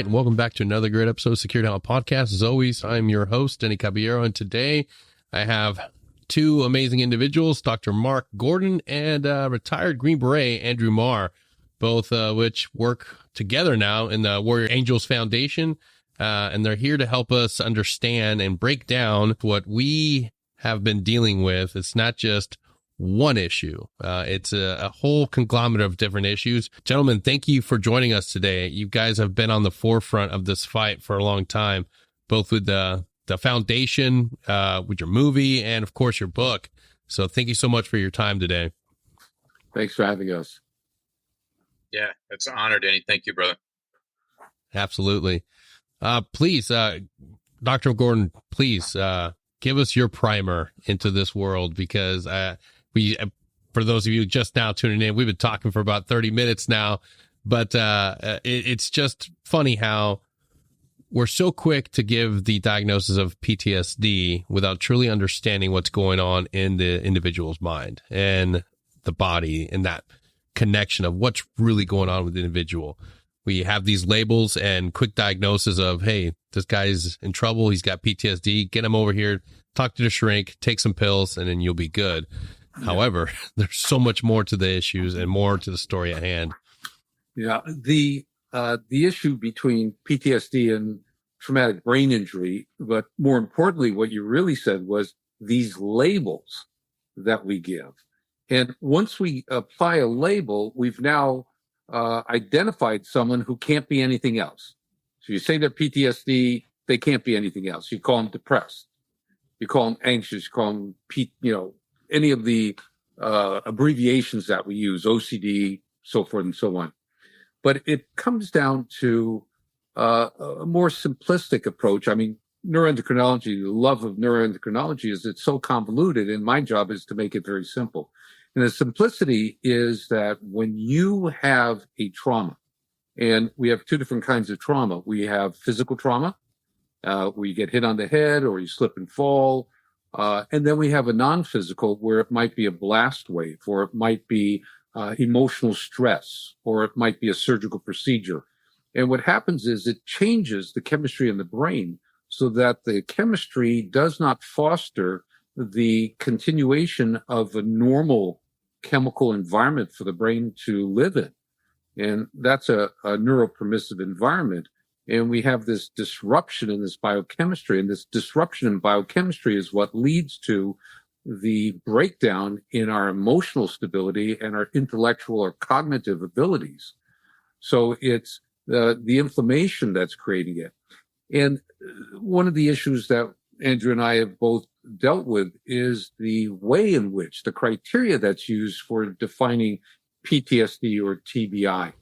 right, and welcome back to another great episode of Secure Halt Podcast. As always, I'm your host, Denny Caballero, and today I have two amazing individuals, Dr. Mark Gordon and retired Green Beret Andrew Marr, both which work together now in the Warrior Angels Foundation, and they're here to help us understand and break down what we have been dealing with. It's not just one issue. It's a whole conglomerate of different issues. Gentlemen, thank you for joining us today. You guys have been on the forefront of this fight for a long time, both with the foundation, with your movie, and of course your book. So thank you so much for your time today. Thanks for having us. Yeah, it's an honor, Danny. Thank you, brother. Absolutely. Please, Dr. Gordon, please give us your primer into this world, because for those of you just now tuning in, we've been talking for about 30 minutes now, but it's just funny how we're so quick to give the diagnosis of PTSD without truly understanding what's going on in the individual's mind and the body, and that connection of what's really going on with the individual. We have these labels and quick diagnosis of, hey, this guy's in trouble, he's got PTSD, get him over here, talk to the shrink, take some pills, and then you'll be good. Yeah. However, there's so much more to the issues and more to the story at hand. Yeah, the issue between PTSD and traumatic brain injury, but more importantly, what you really said was these labels that we give. And once we apply a label, we've now identified someone who can't be anything else. So you say they're PTSD, they can't be anything else. You call them depressed. You call them anxious. You call them, any of the abbreviations that we use, OCD, so forth and so on. But it comes down to a more simplistic approach. I mean, neuroendocrinology, the love of neuroendocrinology is it's so convoluted, and my job is to make it very simple. And the simplicity is that when you have a trauma, and we have two different kinds of trauma. We have physical trauma, where you get hit on the head or you slip and fall. And then we have a non-physical, where it might be a blast wave, or it might be emotional stress, or it might be a surgical procedure. And what happens is it changes the chemistry in the brain so that the chemistry does not foster the continuation of a normal chemical environment for the brain to live in. And that's a neuropermissive environment. And we have this disruption in this biochemistry, and this disruption in biochemistry is what leads to the breakdown in our emotional stability and our intellectual or cognitive abilities. So it's the inflammation that's creating it. And one of the issues that Andrew and I have both dealt with is the way in which the criteria that's used for defining PTSD or TBI.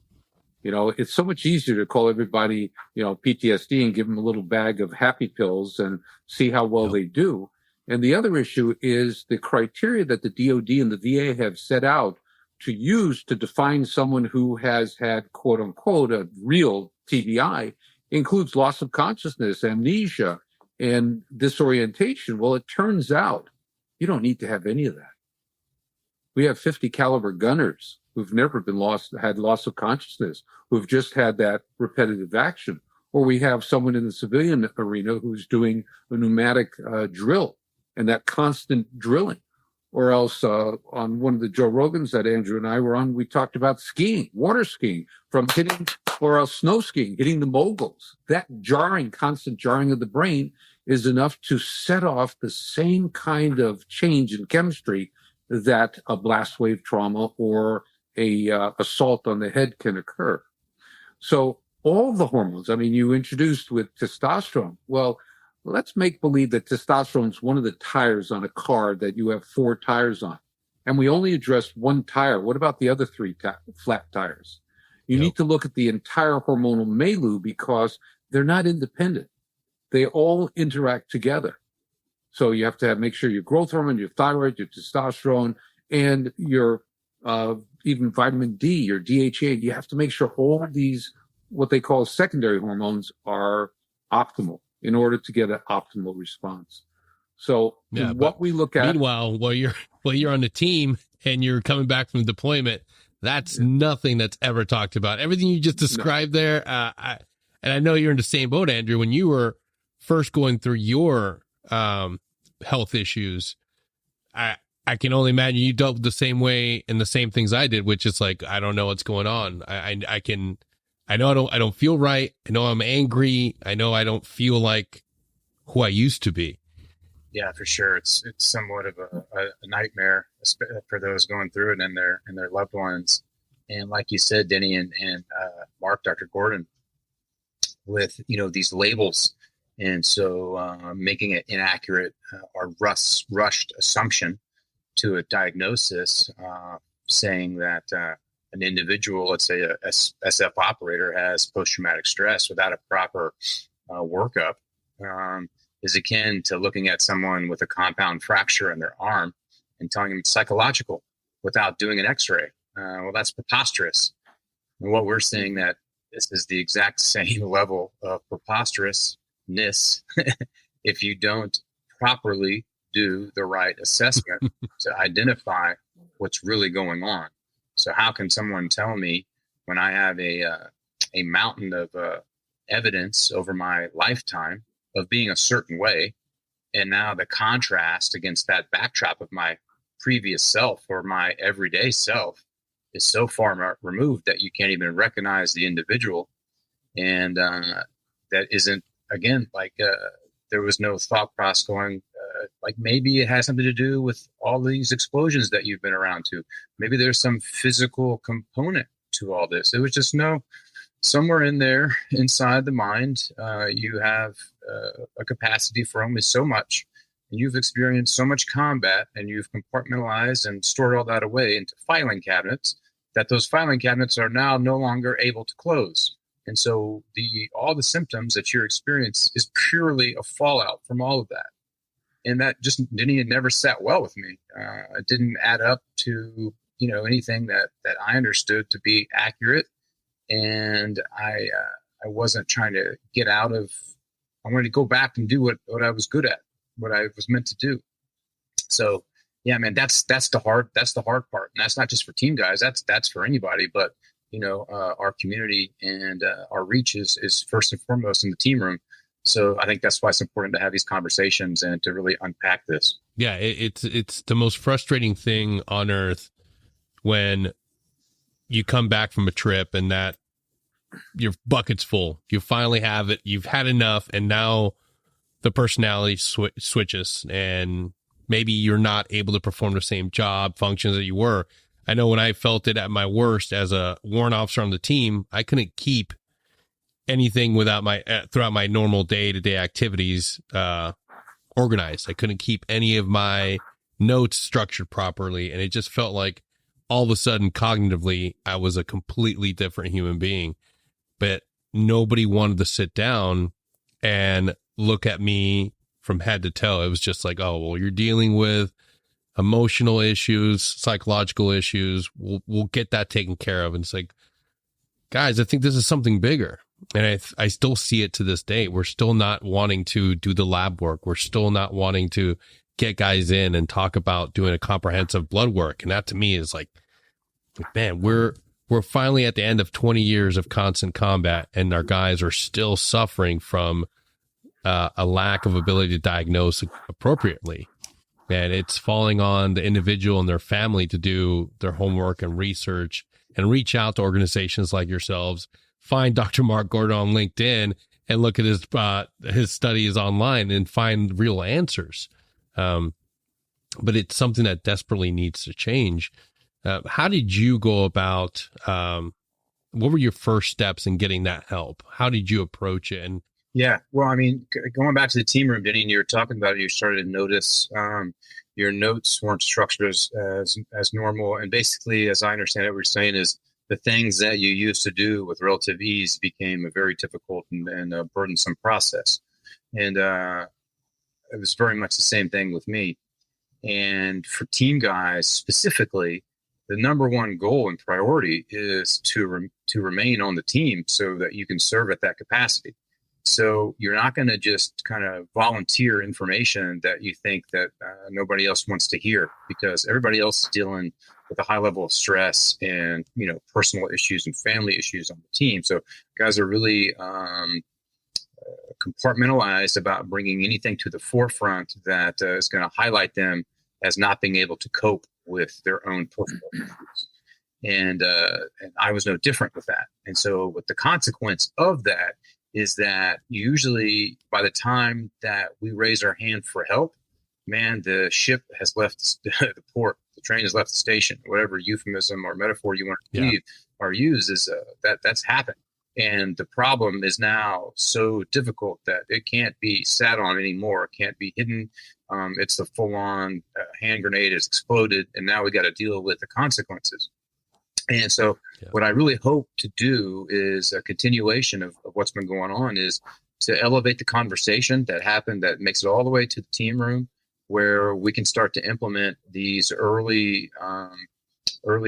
You know, it's so much easier to call everybody, PTSD and give them a little bag of happy pills and see how well they do. And the other issue is the criteria that the DOD and the VA have set out to use to define someone who has had, quote unquote, a real TBI includes loss of consciousness, amnesia, and disorientation. Well, it turns out you don't need to have any of that. We have 50 caliber gunners who've never had loss of consciousness, who've just had that repetitive action. Or we have someone in the civilian arena who's doing a pneumatic drill and that constant drilling. Or else on one of the Joe Rogans that Andrew and I were on, we talked about skiing, water skiing, from hitting, or else snow skiing, hitting the moguls. That constant jarring of the brain is enough to set off the same kind of change in chemistry that a blast wave trauma or a assault on the head can occur. So all the hormones, I mean, you introduced with testosterone. Well, let's make believe that testosterone is one of the tires on a car that you have 4 tires on, and we only addressed one tire. What about the other 3 flat tires? You need to look at the entire hormonal milieu, because they're not independent. They all interact together. So you have to make sure your growth hormone, your thyroid, your testosterone, and your even vitamin D, your DHA, you have to make sure all of these, what they call secondary hormones, are optimal in order to get an optimal response. So what we look at. Meanwhile, while you're on the team and you're coming back from deployment, that's nothing that's ever talked about. Everything you just described there, And I know you're in the same boat, Andrew. When you were first going through your health issues, I can only imagine you dealt with the same way and the same things I did, which is like, I don't know what's going on. I know I don't feel right. I know I'm angry. I know I don't feel like who I used to be. Yeah, for sure. It's somewhat of a nightmare for those going through it and their loved ones. And like you said, Denny and Mark, Dr. Gordon, with these labels, and so making it inaccurate or rushed assumption to a diagnosis, saying that an individual, let's say a SF operator, has post-traumatic stress without a proper workup, is akin to looking at someone with a compound fracture in their arm and telling them it's psychological without doing an x-ray. Well, that's preposterous. And what we're seeing that this is the exact same level of preposterousness if you don't properly do the right assessment to identify what's really going on. So how can someone tell me when I have a mountain of evidence over my lifetime of being a certain way, and now the contrast against that backdrop of my previous self or my everyday self is so far removed that you can't even recognize the individual, and that isn't, again, like there was no thought process going like maybe it has something to do with all these explosions that you've been around to. Maybe there's some physical component to all this. It was just somewhere in there inside the mind, you have a capacity for only so much. And you've experienced so much combat, and you've compartmentalized and stored all that away into filing cabinets, that those filing cabinets are now no longer able to close. And so all the symptoms that you're experiencing is purely a fallout from all of that. And that just never sat well with me. It didn't add up to anything that I understood to be accurate. And I wasn't trying to get out of. I wanted to go back and do what I was good at, what I was meant to do. So yeah, man, that's the hard part, and that's not just for team guys. That's for anybody. But our community and our reach is first and foremost in the team room. So I think that's why it's important to have these conversations and to really unpack this. Yeah, it's the most frustrating thing on earth when you come back from a trip and that your bucket's full. You finally have it. You've had enough, and now the personality switches, and maybe you're not able to perform the same job functions that you were. I know when I felt it at my worst as a warrant officer on the team, I couldn't keep anything without throughout my normal day-to-day activities organized. I couldn't keep any of my notes structured properly, and it just felt like all of a sudden cognitively I was a completely different human being. But nobody wanted to sit down and look at me from head to toe. It was just like, oh, well, you're dealing with emotional issues, psychological issues. We'll get that taken care of. And it's like, guys, I think this is something bigger. And I still see it to this day. We're still not wanting to do the lab work. We're still not wanting to get guys in and talk about doing a comprehensive blood work. And that to me is like, man, we're finally at the end of 20 years of constant combat, and our guys are still suffering from a lack of ability to diagnose appropriately. And it's falling on the individual and their family to do their homework and research and reach out to organizations like yourselves. Find Dr. Mark Gordon on LinkedIn and look at his studies online and find real answers. But it's something that desperately needs to change. How did you go about, what were your first steps in getting that help? How did you approach it? And yeah, well, I mean, going back to the team room, Denny, and you were talking about it, you started to notice your notes weren't structured as normal. And basically, as I understand it, what you're saying is the things that you used to do with relative ease became a very difficult and burdensome process. And it was very much the same thing with me. And for team guys specifically, the number one goal and priority is to remain on the team so that you can serve at that capacity. So you're not going to just kind of volunteer information that you think that nobody else wants to hear, because everybody else is dealing with a high level of stress and, personal issues and family issues on the team. So guys are really compartmentalized about bringing anything to the forefront that is going to highlight them as not being able to cope with their own personal issues. And I was no different with that. And so what the consequence of that is that usually by the time that we raise our hand for help, man, the ship has left the port, the train has left the station, whatever euphemism or metaphor you want to use is that's happened. And the problem is now so difficult that it can't be sat on anymore. It can't be hidden. It's the full-on hand grenade has exploded, and now we got to deal with the consequences. And so what I really hope to do is a continuation of what's been going on is to elevate the conversation that happened, that makes it all the way to the team room, where we can start to implement these early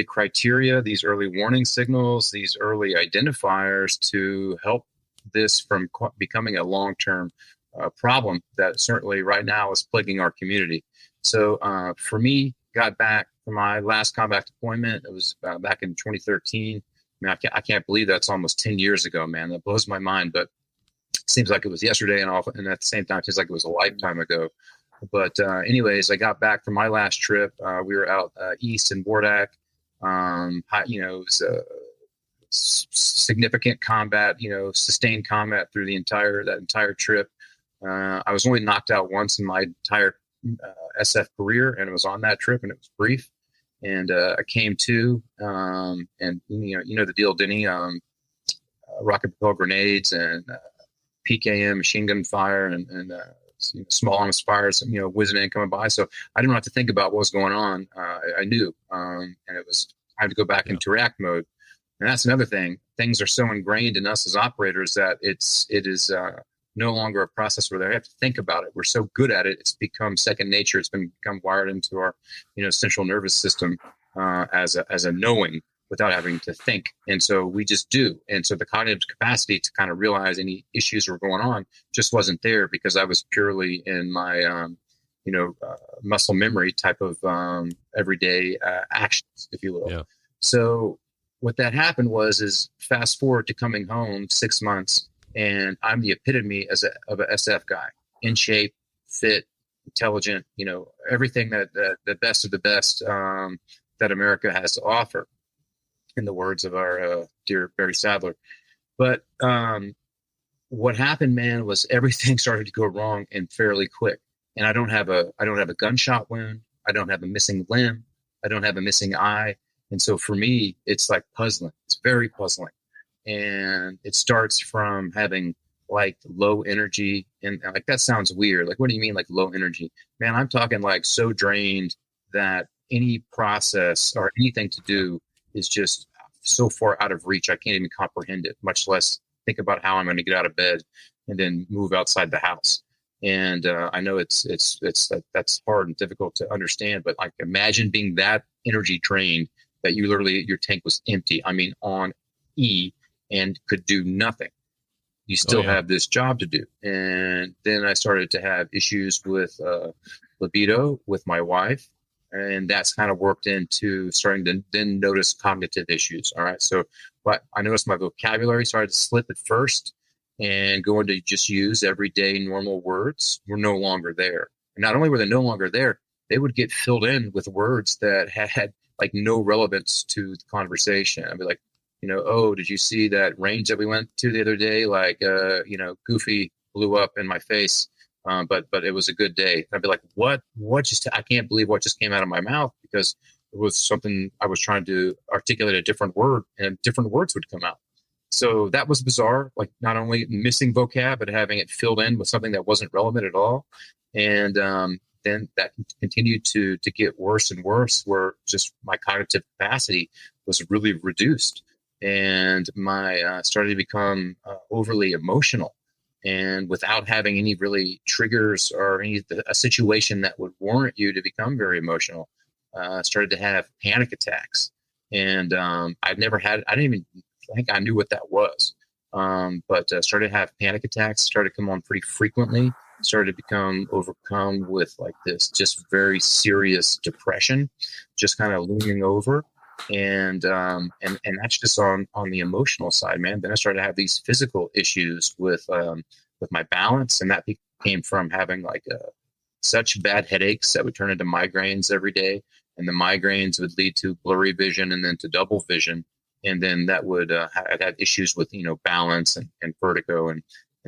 criteria, these early warning signals, these early identifiers to help this from becoming a long-term problem that certainly right now is plaguing our community. So for me, got back from my last combat deployment. It was back in 2013. I mean, I can't believe that's almost 10 years ago, man. That blows my mind, but it seems like it was yesterday, and at the same time, it seems like it was a lifetime ago. But anyways, I got back from my last trip. We were out east in Bordak. It was a significant combat, sustained combat through that entire trip. I was only knocked out once in my entire SF career, and it was on that trip, and it was brief. And I came to, and the deal, Denny. Rocket propelled grenades and PKM machine gun fire and small arms fires, whizzing in, coming by. So I didn't have to think about what was going on. I knew, and it was time to go back into react mode. And that's another thing. Things are so ingrained in us as operators that it is no longer a process where they have to think about it. We're so good at it; it's become second nature. It's become wired into our, central nervous system as a knowing, without having to think. And so we just do. And so the cognitive capacity to kind of realize any issues were going on just wasn't there, because I was purely in my, muscle memory type of everyday actions, if you will. Yeah. So what that happened is fast forward to coming home 6 months, and I'm the epitome of a SF guy, in shape, fit, intelligent, everything that the best of the best that America has to offer, in the words of our dear Barry Sadler. But what happened, man, was everything started to go wrong and fairly quick. And I don't have a gunshot wound. I don't have a missing limb. I don't have a missing eye. And so for me, it's like puzzling. It's very puzzling. And it starts from having like low energy. And like, that sounds weird. Like, what do you mean like low energy? Man, I'm talking like so drained that any process or anything to do is just so far out of reach. I can't even comprehend it, much less think about how I'm going to get out of bed and then move outside the house. And I know that's hard and difficult to understand, but like, imagine being that energy drained that you literally, your tank was empty. I mean, on E, and could do nothing. You still have this job to do. And then I started to have issues with libido with my wife. And that's kind of worked into starting to then notice cognitive issues. All right. So, but I noticed my vocabulary started to slip at first, and going to just use everyday normal words were no longer there. And not only were they no longer there, they would get filled in with words that had like no relevance to the conversation. I'd be like, oh, did you see that range that we went to the other day? Like, Goofy blew up in my face. But it was a good day. I'd be like, what I can't believe what just came out of my mouth, because it was something I was trying to articulate a different word, and different words would come out. So that was bizarre, like not only missing vocab, but having it filled in with something that wasn't relevant at all. And then that continued to get worse and worse, where just my cognitive capacity was really reduced, and my started to become overly emotional. And without having any really triggers or a situation that would warrant you to become very emotional, started to have panic attacks. And I didn't even think I knew what that was. But started to have panic attacks, started to come on pretty frequently. started to become overcome with like this just very serious depression, just kind of looming over. And that's just on the emotional side, man. Then I started to have these physical issues with my balance, and that came from having like such bad headaches that would turn into migraines every day, and the migraines would lead to blurry vision and then to double vision, and then that would I'd have issues with balance and vertigo and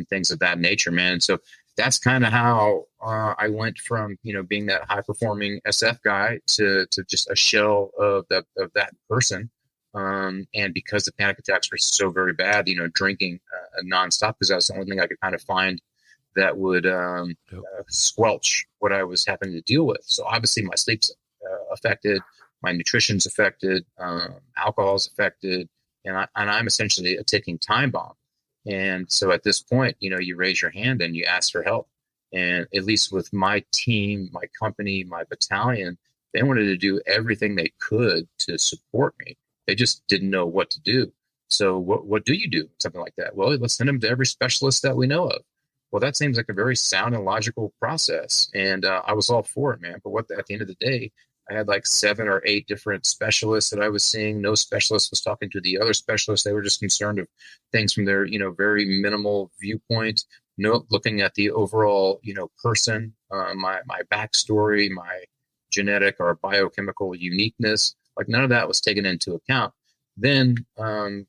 things of that nature, man. So that's kind of how I went from being that high performing SF guy to just a shell of that person. And because the panic attacks were so very bad, drinking nonstop, because that was the only thing I could kind of find that would squelch what I was having to deal with. So obviously my sleep's affected, my nutrition's affected, alcohol's affected, and I'm essentially a ticking time bomb. And so at this point, you raise your hand and you ask for help. And at least with my team, my company, my battalion, they wanted to do everything they could to support me. They just didn't know what to do. So what do you do? Something like that. Well, let's send them to every specialist that we know of. Well, that seems like a very sound and logical process. And I was all for it, man. But at the end of the day, I had like 7 or 8 different specialists that I was seeing. No specialist was talking to the other specialists. They were just concerned of things from their, very minimal viewpoint, looking at the overall, person, my backstory, my genetic or biochemical uniqueness. Like none of that was taken into account. Then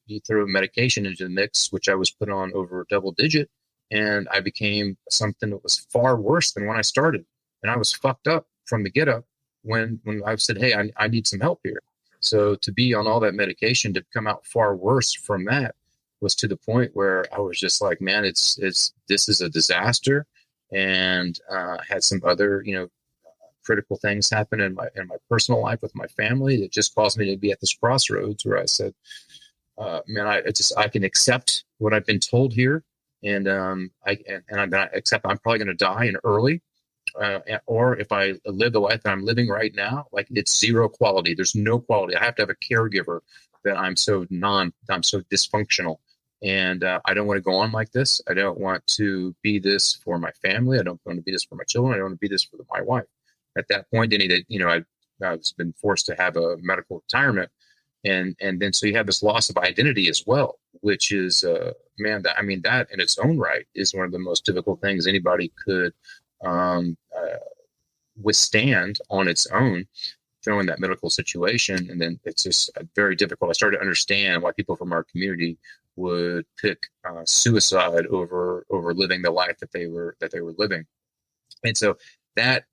you throw medication into the mix, which I was put on over double digit, and I became something that was far worse than when I started. And I was fucked up from the get up when I said, hey, I need some help here. So to be on all that medication, to come out far worse from that, was to the point where I was just like, man, this is a disaster. And had some other, critical things happen in my personal life with my family that just caused me to be at this crossroads where I said, man, I can accept what I've been told here. And I'm going to accept I'm probably going to die in early. Or if I live the life that I'm living right now, like it's zero quality. There's no quality. I have to have a caregiver that I'm so dysfunctional. And I don't want to go on like this. I don't want to be this for my family. I don't want to be this for my children. I don't want to be this for my wife. At that point, Denny, that I've been forced to have a medical retirement, and then so you have this loss of identity as well, which is that in its own right is one of the most difficult things anybody could withstand on its own, in that medical situation. And then it's just very difficult. I started to understand why people from our community would pick suicide over living the life that they were living. And so that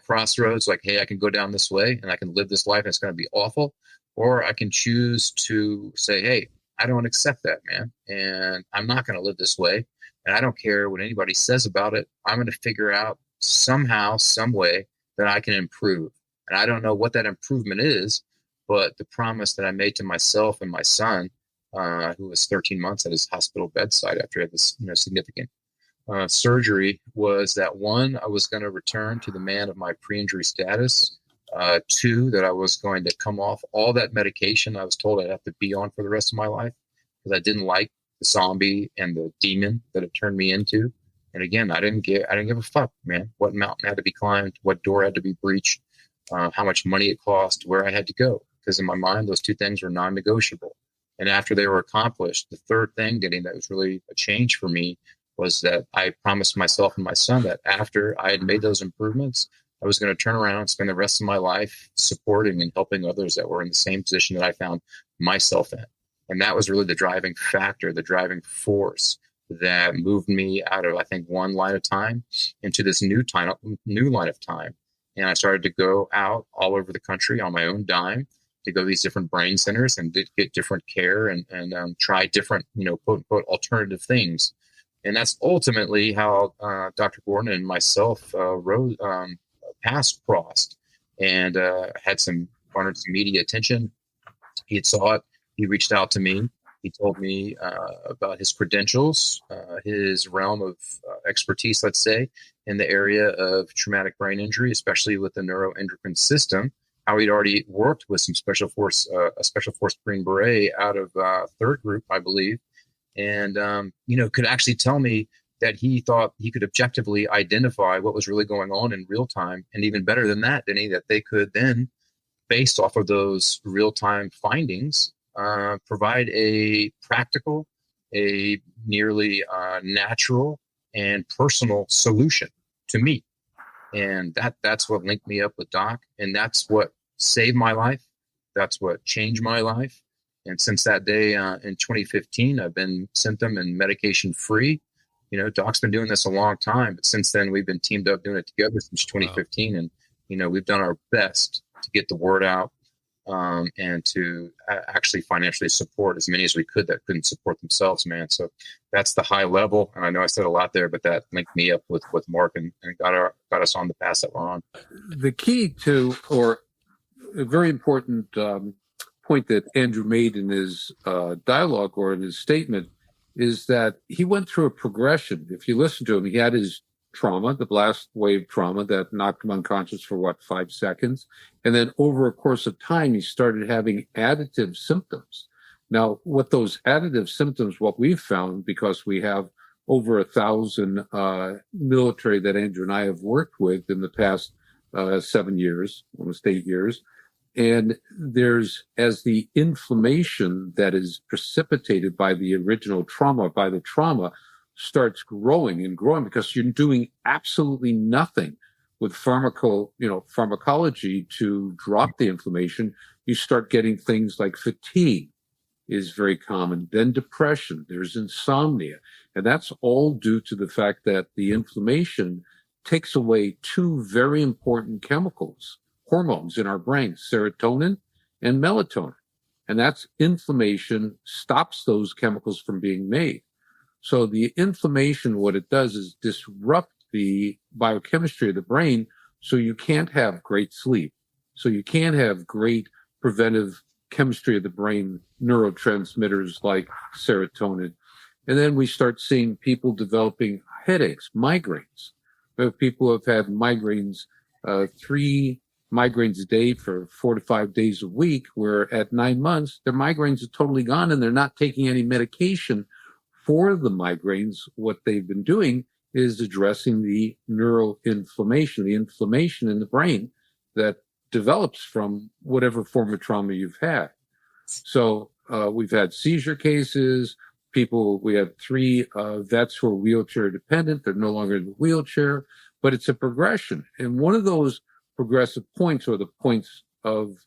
crossroads, like, hey, I can go down this way and I can live this life and it's going to be awful, or I can choose to say, hey, I don't accept that, man, and I'm not going to live this way, and I don't care what anybody says about it. I'm going to figure out somehow, some way that I can improve. And I don't know what that improvement is, but the promise that I made to myself and my son, who was 13 months at his hospital bedside after he had this significant surgery, was that 1, I was going to return to the man of my pre-injury status. 2, that I was going to come off all that medication I was told I'd have to be on for the rest of my life, because I didn't like the zombie and the demon that it turned me into. And again, I didn't give a fuck, man, what mountain had to be climbed, what door had to be breached, how much money it cost, where I had to go. Because in my mind, those 2 things were non-negotiable. And after they were accomplished, the third thing, that was really a change for me, was that I promised myself and my son that after I had made those improvements, I was going to turn around and spend the rest of my life supporting and helping others that were in the same position that I found myself in. And that was really the driving factor, the driving force that moved me out of, I think, one line of time into this new line of time. And I started to go out all over the country on my own dime to go to these different brain centers and get different care and try different, quote unquote, alternative things. And that's ultimately how Dr. Gordon and myself paths crossed, and garnered some media attention. He had saw it. He reached out to me. He told me about his credentials, his realm of expertise, let's say, in the area of traumatic brain injury, especially with the neuroendocrine system. How he'd already worked with some special force Green Beret out of 3rd Group, I believe, and could actually tell me that he thought he could objectively identify what was really going on in real time. And even better than that, Denny, that they could then, based off of those real time findings, provide a practical, a nearly natural and personal solution to me. And that's what linked me up with Doc. And that's what saved my life. That's what changed my life. And since that day in 2015, I've been symptom and medication free. You know, Doc's been doing this a long time, but since then we've been teamed up doing it together since 2015. Wow. And, you know, we've done our best to get the word out and to actually financially support as many as we could that couldn't support themselves, man. So that's the high level. And I know I said a lot there, but that linked me up with Mark and got us on the path that we're on. The key to, or a very important point that Andrew made in his dialogue or in his statement is that he went through a progression. If you listen to him, he had his trauma, the blast wave trauma that knocked him unconscious for 5 seconds. And then over a course of time, he started having additive symptoms. Now, what those additive symptoms, what we've found, because we have over 1,000 military that Andrew and I have worked with in the past 7 years, almost 8 years. And there's, as the inflammation that is precipitated by the original trauma, by the trauma, starts growing and growing because you're doing absolutely nothing with pharmacology to drop the inflammation, you start getting things like fatigue is very common, then depression, there's insomnia. And that's all due to the fact that the inflammation takes away two very important chemicals, hormones in our brain, serotonin and melatonin. And that's inflammation stops those chemicals from being made. So the inflammation, what it does is disrupt the biochemistry of the brain, so you can't have great sleep. So you can't have great preventive chemistry of the brain, neurotransmitters like serotonin. And then we start seeing people developing headaches, migraines. We have people who have had migraines, 3 migraines a day for 4 to 5 days a week, where at 9 months, their migraines are totally gone and they're not taking any medication for the migraines. What they've been doing is addressing the neuroinflammation, the inflammation in the brain that develops from whatever form of trauma you've had. So we've had seizure cases. We have 3 vets who are wheelchair dependent. They're no longer in the wheelchair, but it's a progression. And one of those progressive points, or the points of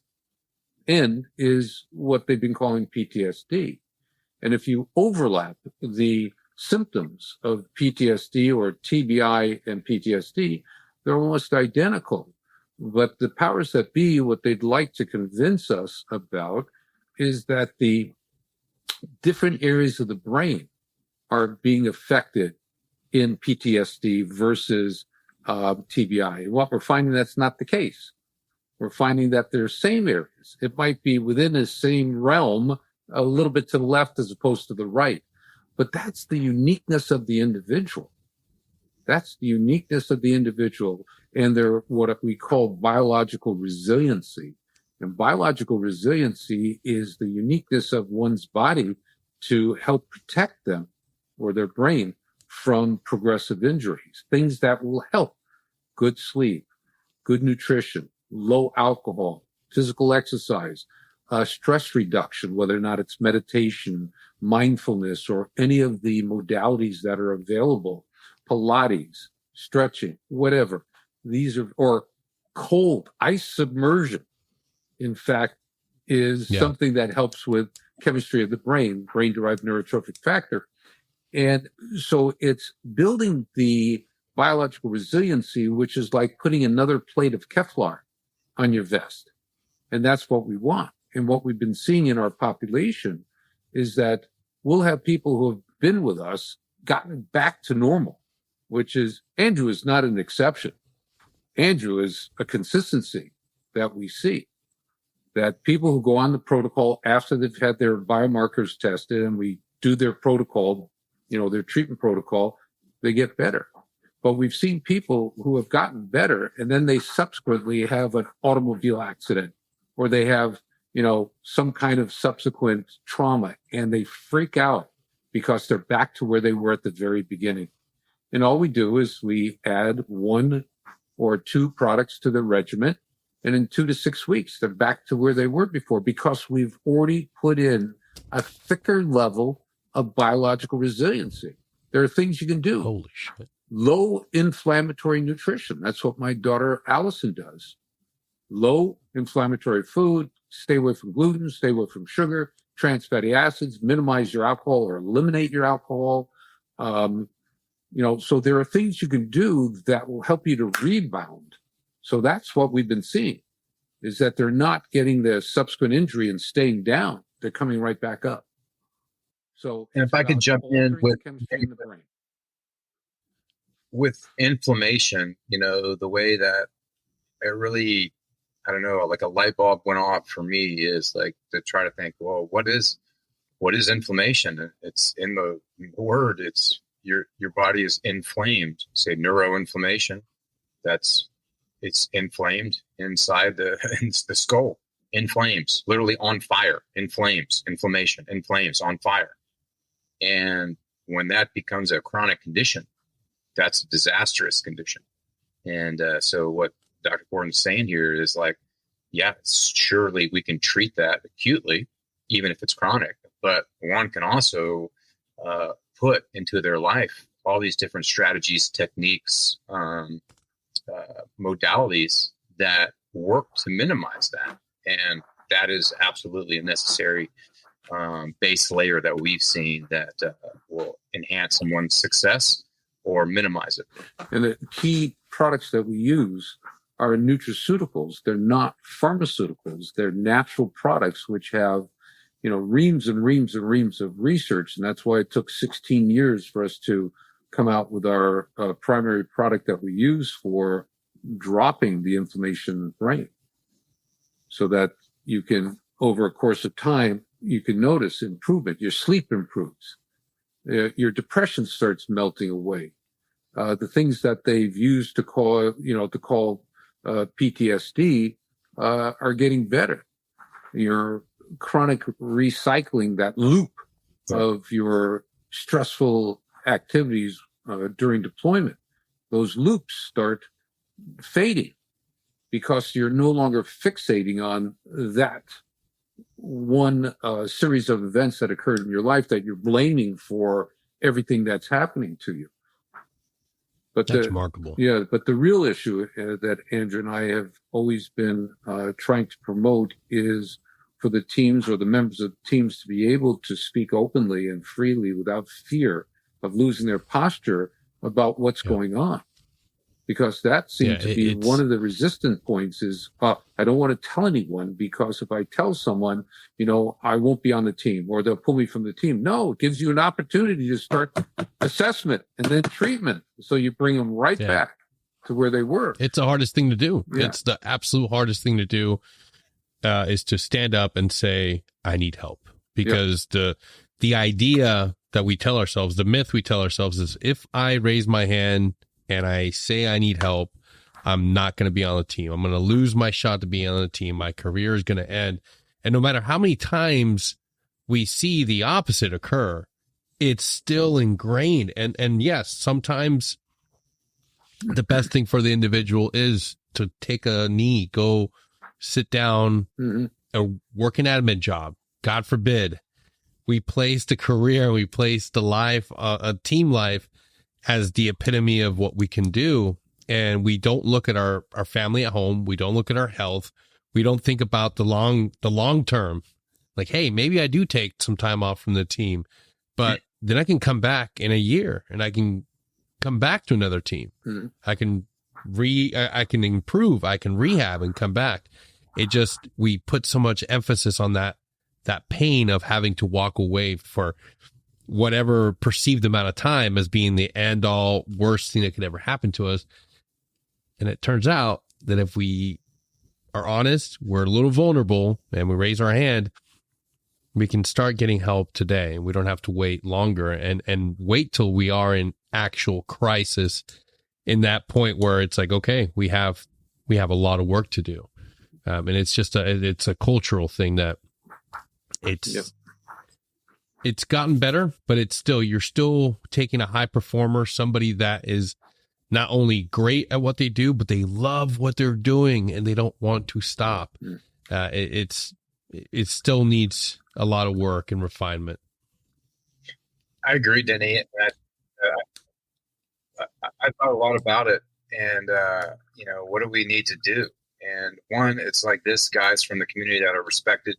end, is what they've been calling PTSD. And if you overlap the symptoms of PTSD or TBI and PTSD, they're almost identical. But the powers that be, what they'd like to convince us about is that the different areas of the brain are being affected in PTSD versus TBI. And what we're finding, that's not the case. We're finding that they're same areas. It might be within the same realm, a little bit to the left as opposed to the right. But that's the uniqueness of the individual. That's the uniqueness of the individual and their what we call biological resiliency. And biological resiliency is the uniqueness of one's body to help protect them or their brain from progressive injuries, things that will help: good sleep, good nutrition, low alcohol, physical exercise, stress reduction, whether or not it's meditation, mindfulness, or any of the modalities that are available, Pilates, stretching, whatever. These are, or cold, ice submersion, in fact, is something that helps with chemistry of the brain-derived neurotrophic factor. And so it's building the biological resiliency, which is like putting another plate of Kevlar on your vest. And that's what we want. And what we've been seeing in our population is that we'll have people who have been with us gotten back to normal, which is, Andrew is not an exception. Andrew is a consistency that we see, that people who go on the protocol after they've had their biomarkers tested and we do their protocol, their treatment protocol, they get better. But we've seen people who have gotten better and then they subsequently have an automobile accident, or they have, some kind of subsequent trauma, and they freak out because they're back to where they were at the very beginning. And all we do is we add 1 or 2 products to the regimen. And in 2 to 6 weeks, they're back to where they were before, because we've already put in a thicker level of biological resiliency. There are things you can do. Holy shit. Low inflammatory nutrition. That's what my daughter Allison does. Low inflammatory food, stay away from gluten, stay away from sugar, trans fatty acids, minimize your alcohol or eliminate your alcohol. So there are things you can do that will help you to rebound. So that's what we've been seeing, is that they're not getting the subsequent injury and staying down. They're coming right back up. So, and if I could jump in with chemistry in the brain. With inflammation, the way that it really, I don't know, like a light bulb went off for me is like to try to think, well, what is inflammation? It's in the word. It's your body is inflamed. Say neuroinflammation. It's inflamed inside the skull. Inflames, literally on fire. Inflames, inflammation, inflames, on fire. And when that becomes a chronic condition, that's a disastrous condition. And so what Dr. Gordon's saying here is like, yeah, surely we can treat that acutely, even if it's chronic. But one can also put into their life all these different strategies, techniques, modalities that work to minimize that. And that is absolutely a necessary base layer that we've seen that will enhance someone's success or minimize it. And the key products that we use are nutraceuticals. They're not pharmaceuticals. They're natural products which have, reams and reams and reams of research. And that's why it took 16 years for us to come out with our primary product that we use for dropping the inflammation in the brain, so that you can, over a course of time, you can notice improvement. Your sleep improves. Your depression starts melting away. The things that they've used to call PTSD are getting better. Your chronic recycling, that loop of your stressful activities during deployment, those loops start fading because you're no longer fixating on that one series of events that occurred in your life that you're blaming for everything that's happening to you. But that's remarkable. Yeah, but the real issue that Andrew and I have always been trying to promote is for the teams or the members of the teams to be able to speak openly and freely without fear of losing their posture about what's going on. Because that seems to be one of the resistant points is, I don't want to tell anyone, because if I tell someone, I won't be on the team or they'll pull me from the team. No, it gives you an opportunity to start assessment and then treatment. So you bring them right back to where they were. It's the hardest thing to do. Yeah. It's the absolute hardest thing to do, is to stand up and say, I need help. Because the idea that we tell ourselves, the myth we tell ourselves is, if I raise my hand and I say I need help, I'm not going to be on the team. I'm going to lose my shot to be on the team. My career is going to end. And no matter how many times we see the opposite occur, it's still ingrained. And yes, sometimes the best thing for the individual is to take a knee, go sit down, work an admin job. God forbid. We place the career, we place the life, a team life, as the epitome of what we can do. And we don't look at our family at home. We don't look at our health. We don't think about the long term. Like, hey, maybe I do take some time off from the team, but then I can come back in a year and I can come back to another team. I can improve. I can rehab and come back. We put so much emphasis on that pain of having to walk away for whatever perceived amount of time as being the end all worst thing that could ever happen to us. And it turns out that if we are honest, we're a little vulnerable, and we raise our hand, we can start getting help today. We don't have to wait longer and wait till we are in actual crisis, in that point where it's like, okay, we have a lot of work to do. And it's just it's a cultural thing that it's gotten better, but it's still, you're still taking a high performer, somebody that is not only great at what they do, but they love what they're doing and they don't want to stop. It still needs a lot of work and refinement. I agree, Denny. I thought a lot about it, and what do we need to do? And one, it's like this: guys from the community that are respected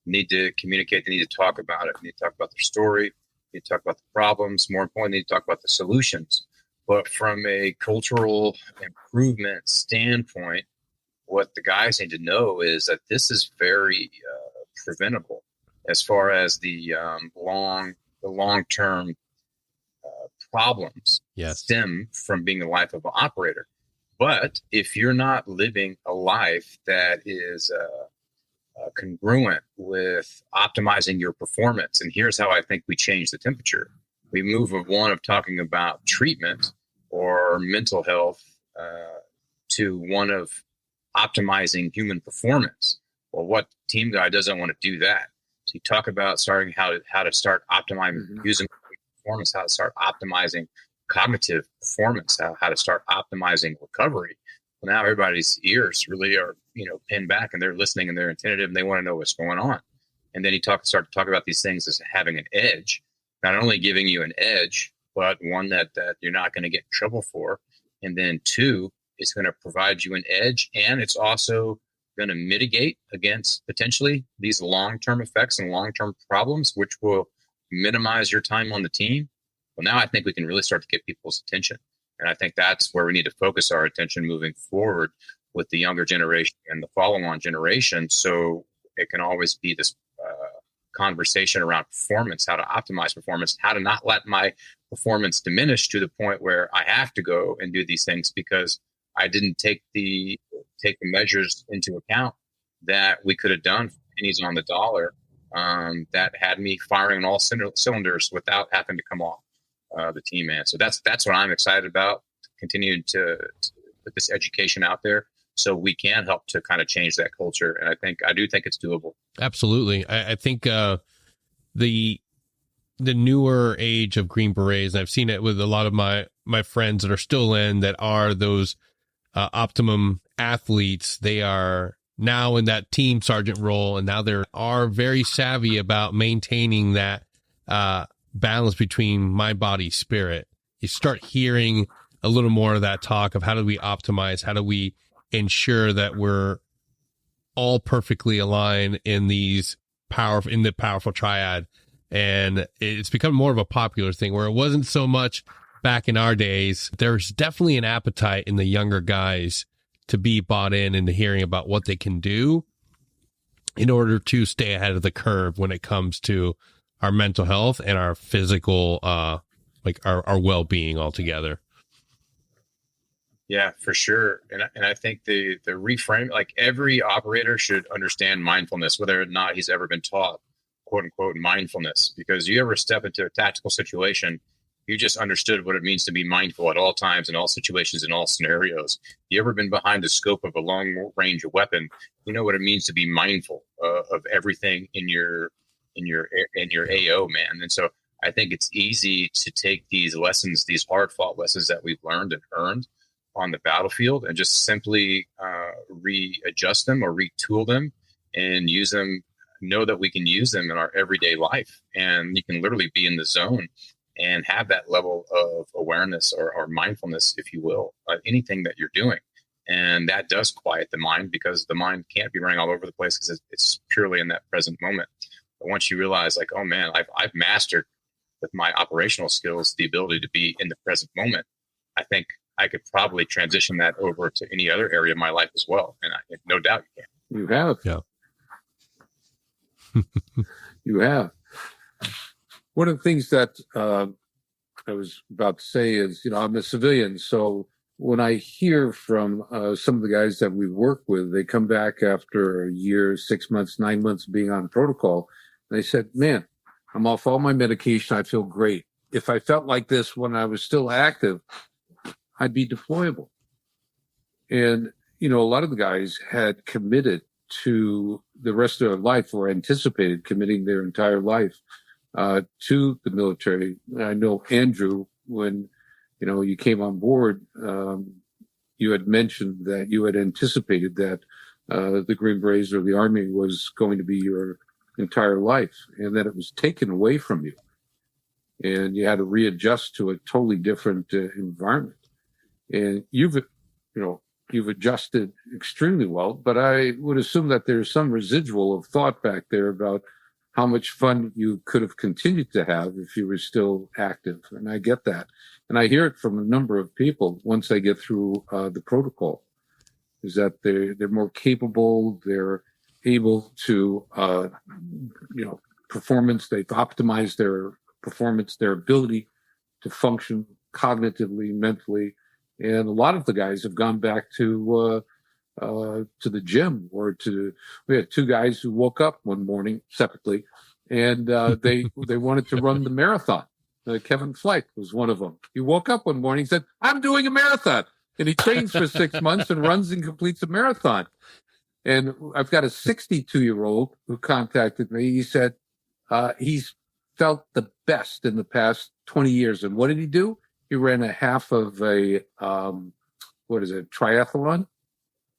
need to communicate. They need to talk about it. They need to talk about their story. They need to talk about the problems. More importantly, they need to talk about the solutions. But from a cultural improvement standpoint, what the guys need to know is that this is very preventable as far as the long-term problems stem from being the life of an operator. But if you're not living a life that is congruent with optimizing your performance, and here's how I think we change the temperature. We move of one of talking about treatment or mental health to one of optimizing human performance. Well, what team guy doesn't want to do that? So you talk about starting how to start optimizing using performance, how to start optimizing cognitive performance, how to start optimizing recovery. Well, now everybody's ears really are, pinned back and they're listening and they're attentive and they want to know what's going on. And then you start to talk about these things as having an edge, not only giving you an edge, but one that you're not going to get in trouble for. And then two, it's going to provide you an edge, and it's also going to mitigate against potentially these long-term effects and long-term problems, which will minimize your time on the team. Well, now I think we can really start to get people's attention. And I think that's where we need to focus our attention moving forward with the younger generation and the follow-on generation. So it can always be this conversation around performance, how to optimize performance, how to not let my performance diminish to the point where I have to go and do these things because I didn't take the measures into account that we could have done for pennies on the dollar that had me firing on all cylinders without having to come off the team, man. So that's what I'm excited about, continuing to put this education out there so we can help to kind of change that culture. And I do think it's doable. Absolutely. I think the newer age of Green Berets, and I've seen it with a lot of my friends that are still in, that are those optimum athletes. They are now in that team sergeant role, and now they are very savvy about maintaining that balance between mind, body, spirit. You start hearing a little more of that talk of how do we optimize, how do we ensure that we're all perfectly aligned in the powerful triad. And it's become more of a popular thing where it wasn't so much back in our days. There's definitely an appetite in the younger guys to be bought in and to hearing about what they can do in order to stay ahead of the curve when it comes to our mental health and our physical, our well-being altogether. Yeah, for sure. And I think the reframe, like every operator should understand mindfulness, whether or not he's ever been taught, quote unquote, mindfulness, because you ever step into a tactical situation, you just understood what it means to be mindful at all times, in all situations, in all scenarios. You ever been behind the scope of a long range weapon, you know what it means to be mindful of everything in your AO, man. And so I think it's easy to take these lessons, these hard fought lessons that we've learned and earned on the battlefield, and just simply readjust them or retool them and use them, know that we can use them in our everyday life. And you can literally be in the zone and have that level of awareness or mindfulness, if you will, anything that you're doing. And that does quiet the mind, because the mind can't be running all over the place because it's purely in that present moment. But once you realize, like, oh man, I've mastered with my operational skills the ability to be in the present moment, I think I could probably transition that over to any other area of my life as well. And no doubt you can. You have. Yeah. You have. One of the things that I was about to say is, I'm a civilian. So when I hear from some of the guys that we work with, they come back after a year, 6 months, 9 months being on protocol. And they said, man, I'm off all my medication. I feel great. If I felt like this when I was still active, I'd be deployable. And, a lot of the guys had committed to the rest of their life, or anticipated committing their entire life to the military. I know, Andrew, when you came on board, you had mentioned that you had anticipated that the Green Berets or the Army was going to be your entire life, and that it was taken away from you, and you had to readjust to a totally different environment. And you've adjusted extremely well, but I would assume that there's some residual of thought back there about how much fun you could have continued to have if you were still active. And I get that. And I hear it from a number of people once they get through the protocol, is that they're more capable, they're able to, performance, they've optimized their performance, their ability to function cognitively, mentally. And a lot of the guys have gone back to the gym, we had two guys who woke up one morning separately, and they wanted to run the marathon. Kevin Fleck was one of them. He woke up one morning and said, "I'm doing a marathon." And he trains for 6 months and runs and completes a marathon. And I've got a 62-year-old who contacted me. He said he's felt the best in the past 20 years. And what did he do? He ran a half of a, triathlon?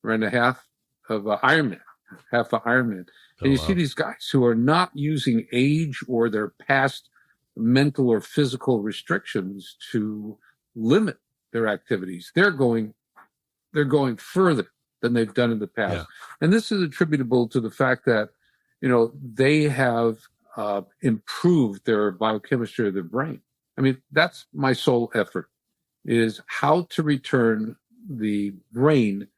Ran a half of Ironman, half of Ironman. And you see these guys who are not using age or their past mental or physical restrictions to limit their activities. They're going further than they've done in the past. Yeah. And this is attributable to the fact that, they have improved their biochemistry of their brain. I mean, that's my sole effort, is how to return the brain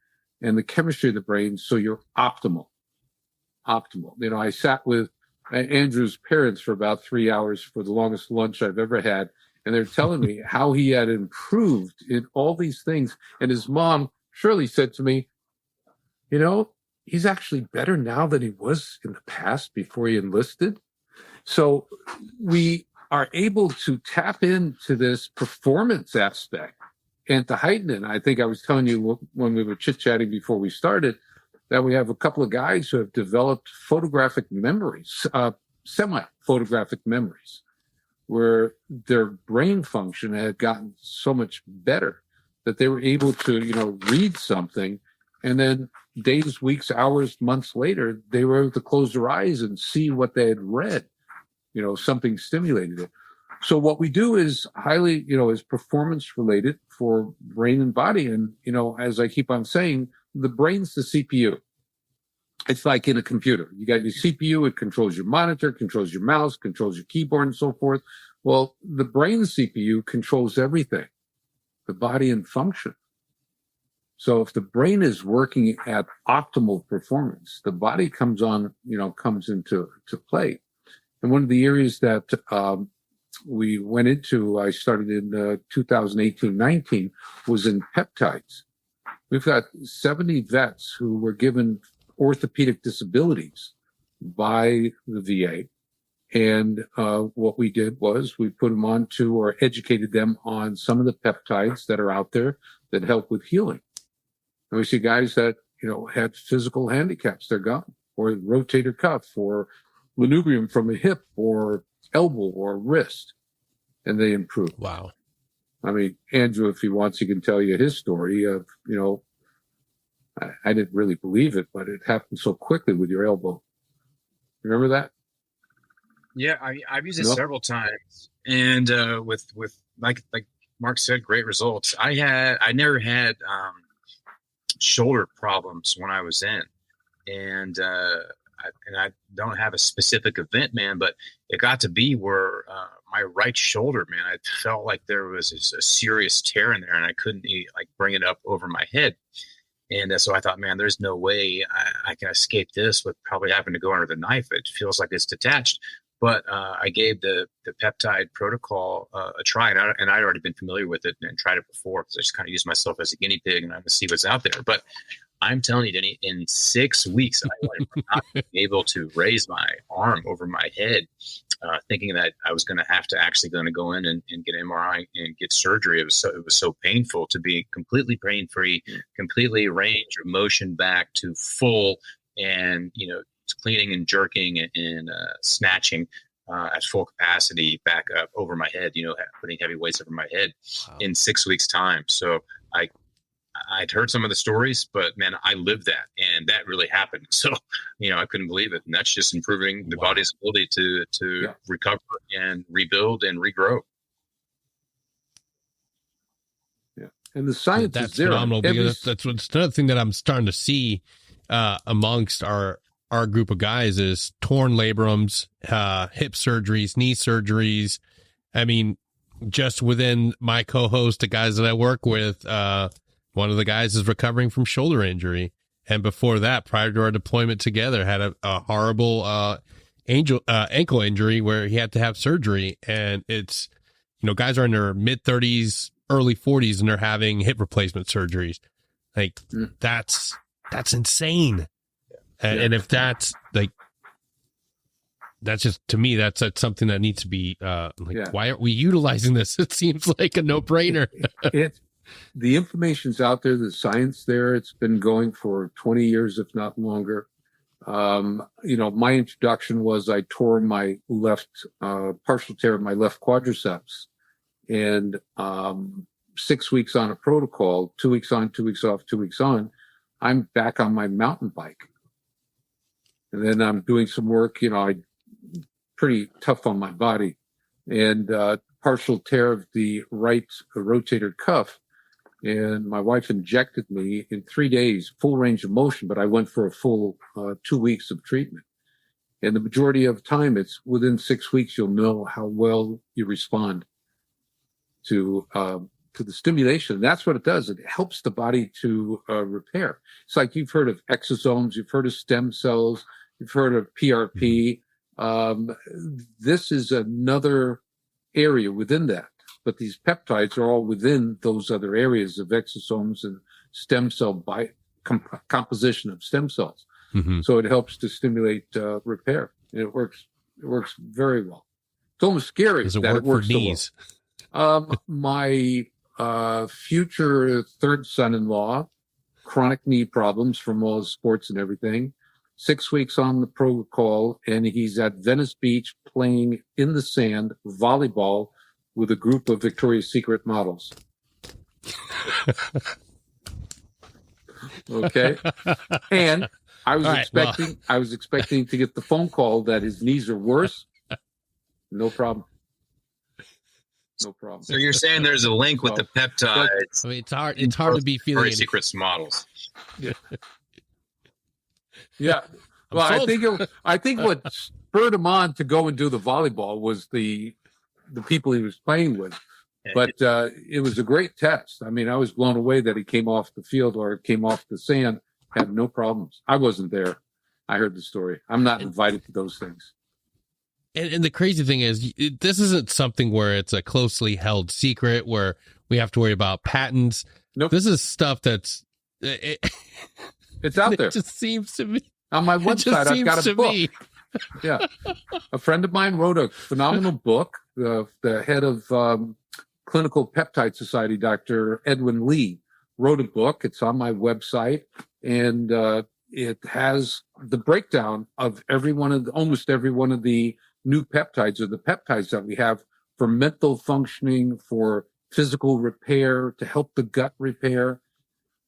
and the chemistry of the brain so you're optimal. I sat with Andrew's parents for about 3 hours for the longest lunch I've ever had, and they're telling me how he had improved in all these things. And his mom, Shirley, said to me, he's actually better now than he was in the past before he enlisted. So we are able to tap into this performance aspect and to heighten it. I think I was telling you when we were chit-chatting before we started that we have a couple of guys who have developed photographic memories, semi-photographic memories, where their brain function had gotten so much better that they were able to, read something, and then days, weeks, hours, months later, they were able to close their eyes and see what they had read. Something stimulated it. So what we do is highly, is performance related for brain and body. And, as I keep on saying, the brain's the CPU. It's like in a computer. You got your CPU, it controls your monitor, controls your mouse, controls your keyboard and so forth. Well, the brain CPU controls everything, the body and function. So if the brain is working at optimal performance, the body comes into play. And one of the areas that we went into, I started in 2018-19, was in peptides. We've got 70 vets who were given orthopedic disabilities by the VA. And what we did was we put them onto, or educated them on, some of the peptides that are out there that help with healing. And we see guys that, had physical handicaps, they're gone, or rotator cuff, or manubrium from a hip or elbow or wrist, and they improve. Wow. I mean, Andrew, if he wants, he can tell you his story of, I didn't really believe it, but it happened so quickly with your elbow. Remember that? Yeah, I've used it several times, and with like Mark said, great results. I never had shoulder problems when I was in, and I don't have a specific event, man, but it got to be where my right shoulder, man, I felt like there was a serious tear in there, and I couldn't bring it up over my head. And so I thought, man, there's no way I can escape this with probably having to go under the knife. It feels like it's detached. But I gave the peptide protocol a try, and I'd already been familiar with it and tried it before, because I just kind of used myself as a guinea pig and I'm going to see what's out there. But I'm telling you, Denny, in 6 weeks, I went from not being able to raise my arm over my head, thinking that I was going to go in and get MRI and get surgery. It was so painful to be completely pain free, completely range of motion back to full, and cleaning and jerking and snatching at full capacity back up over my head, putting heavy weights over my head in 6 weeks time. So I'd heard some of the stories, but man, I lived that, and that really happened. So, I couldn't believe it. And that's just improving the body's ability to recover and rebuild and regrow. Yeah. And the science that's is there. Phenomenal, because that's another thing that I'm starting to see amongst our group of guys is torn labrums, hip surgeries, knee surgeries. I mean, just within my co-host, the guys that I work with, one of the guys is recovering from shoulder injury. And before that, prior to our deployment together, had a horrible ankle injury where he had to have surgery. And it's, guys are in their mid-30s, early 40s, and they're having hip replacement surgeries. Like, that's insane. And if that's just, to me, that's something that needs to be, why aren't we utilizing this? It seems like a no-brainer. The information's out there, the science there. It's been going for 20 years, if not longer. My introduction was I tore my partial tear of my left quadriceps, and 6 weeks on a protocol, 2 weeks on, 2 weeks off, 2 weeks on, I'm back on my mountain bike. And then I'm doing some work, I'm pretty tough on my body, and partial tear of the right rotator cuff. And my wife injected me in 3 days, full range of motion, but I went for a full 2 weeks of treatment. And the majority of time, it's within 6 weeks, you'll know how well you respond to the stimulation. And that's what it does. It helps the body to repair. It's like you've heard of exosomes, you've heard of stem cells, you've heard of PRP. This is another area within that. But these peptides are all within those other areas of exosomes and stem cell composition of stem cells. Mm-hmm. So it helps to stimulate repair. And it works very well. It's almost scary that it works for knees. So well. My future third son-in-law, chronic knee problems from all his sports and everything. 6 weeks on the protocol, and he's at Venice Beach playing in the sand volleyball with a group of Victoria's Secret models. Okay. And I was expecting to get the phone call that his knees are worse. No problem. So you're saying there's a link with the peptides. I mean, it's hard to be feeling Victoria's Secret models. Yeah. Yeah. Well, I think what spurred him on to go and do the volleyball was the people he was playing with. But it was a great test. I mean, I was blown away that he came off the field or came off the sand, had no problems. I wasn't there. I heard the story. I'm not invited to those things. And the crazy thing is, this isn't something where it's a closely held secret where we have to worry about patents. Nope. This is stuff that's... it's out there. It just seems to me. On my website, I've got a book. Yeah. A friend of mine wrote a phenomenal book. The head of Clinical Peptide Society, Dr. Edwin Lee, wrote a book. It's on my website, and it has the breakdown of almost every one of the new peptides, or the peptides that we have for mental functioning, for physical repair, to help the gut repair.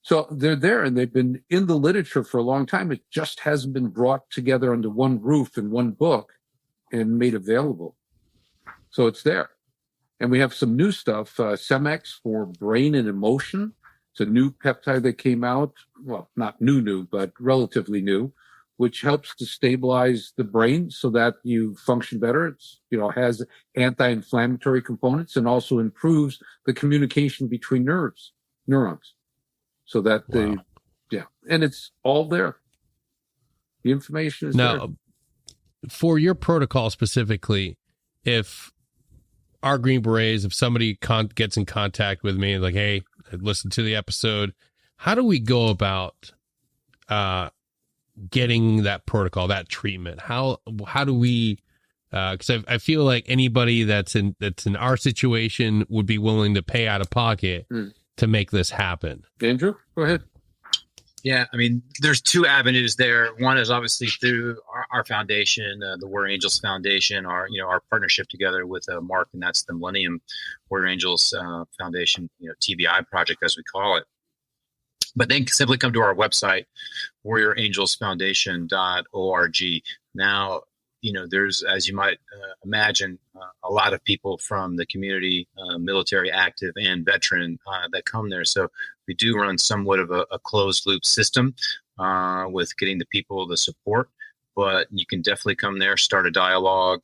So they're there, and they've been in the literature for a long time. It just hasn't been brought together under one roof in one book and made available. So it's there. And we have some new stuff, Semex for brain and emotion. It's a new peptide that came out. Well, not new, but relatively new, which helps to stabilize the brain so that you function better. It's, has anti-inflammatory components and also improves the communication between neurons. So that and it's all there. The information is there. Now, for your protocol specifically, if our Green Berets, if somebody gets in contact with me and like, hey, I listened to the episode, how do we go about getting that protocol, that treatment? How do we? Because I feel like anybody that's in our situation would be willing to pay out of pocket to make this happen. Andrew, go ahead. Yeah, I mean, there's two avenues there. One is obviously through our foundation, the Warrior Angels Foundation, our partnership together with Mark, and that's the Millennium Warrior Angels Foundation, TBI project as we call it. But then simply come to our website, warriorangelsfoundation.org. Now, there's, as you might imagine, a lot of people from the community, military active and veteran, that come there. So we do run somewhat of a closed loop system with getting the people the support. But you can definitely come there, start a dialogue,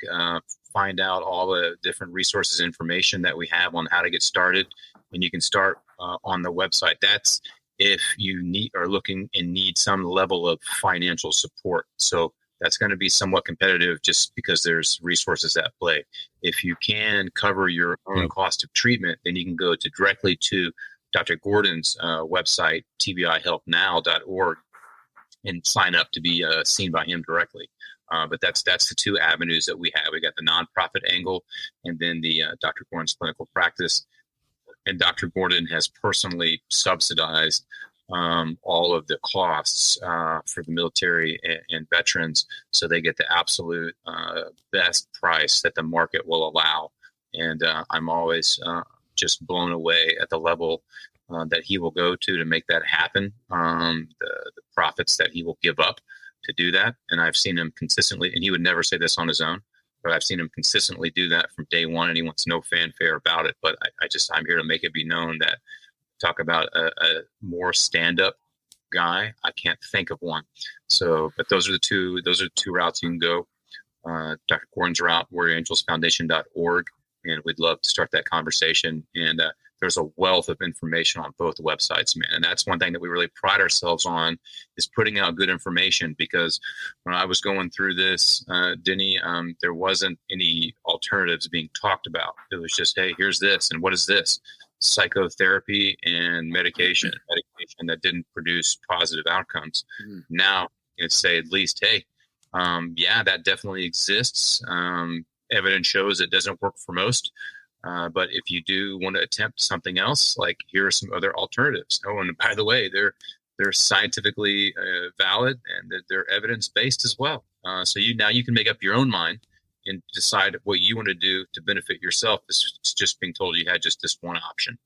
find out all the different resources, information that we have on how to get started. And you can start on the website. That's if you are looking and need some level of financial support. So that's going to be somewhat competitive just because there's resources at play. If you can cover your own cost of treatment, then you can go directly to Dr. Gordon's website, tbihelpnow.org, and sign up to be seen by him directly. But that's the two avenues that we have. We got the nonprofit angle, and then the Dr. Gordon's clinical practice. And Dr. Gordon has personally subsidized all of the costs for the military and veterans, so they get the absolute best price that the market will allow. And I'm always just blown away at the level that he will go to make that happen, the profits that he will give up to do that. And I've seen him consistently, and he would never say this on his own, but I've seen him consistently do that from day one, and he wants no fanfare about it. But I'm here to make it be known that, talk about a more stand-up guy, I can't think of one. So, but those are the two routes you can go. Dr. Gordon's route, warriorangelsfoundation.org, and we'd love to start that conversation. And there's a wealth of information on both websites, man. And that's one thing that we really pride ourselves on, is putting out good information, because when I was going through this, Denny, there wasn't any alternatives being talked about. It was just, hey, here's this. And what is this? Psychotherapy and medication that didn't produce positive outcomes. Mm-hmm. Now it's say at least, hey, that definitely exists. Evidence shows it doesn't work for most. But if you do want to attempt something else, like, here are some other alternatives. Oh, and by the way, they're scientifically valid, and they're evidence-based as well. So you can make up your own mind and decide what you want to do to benefit yourself. It's just being told you had just this one option.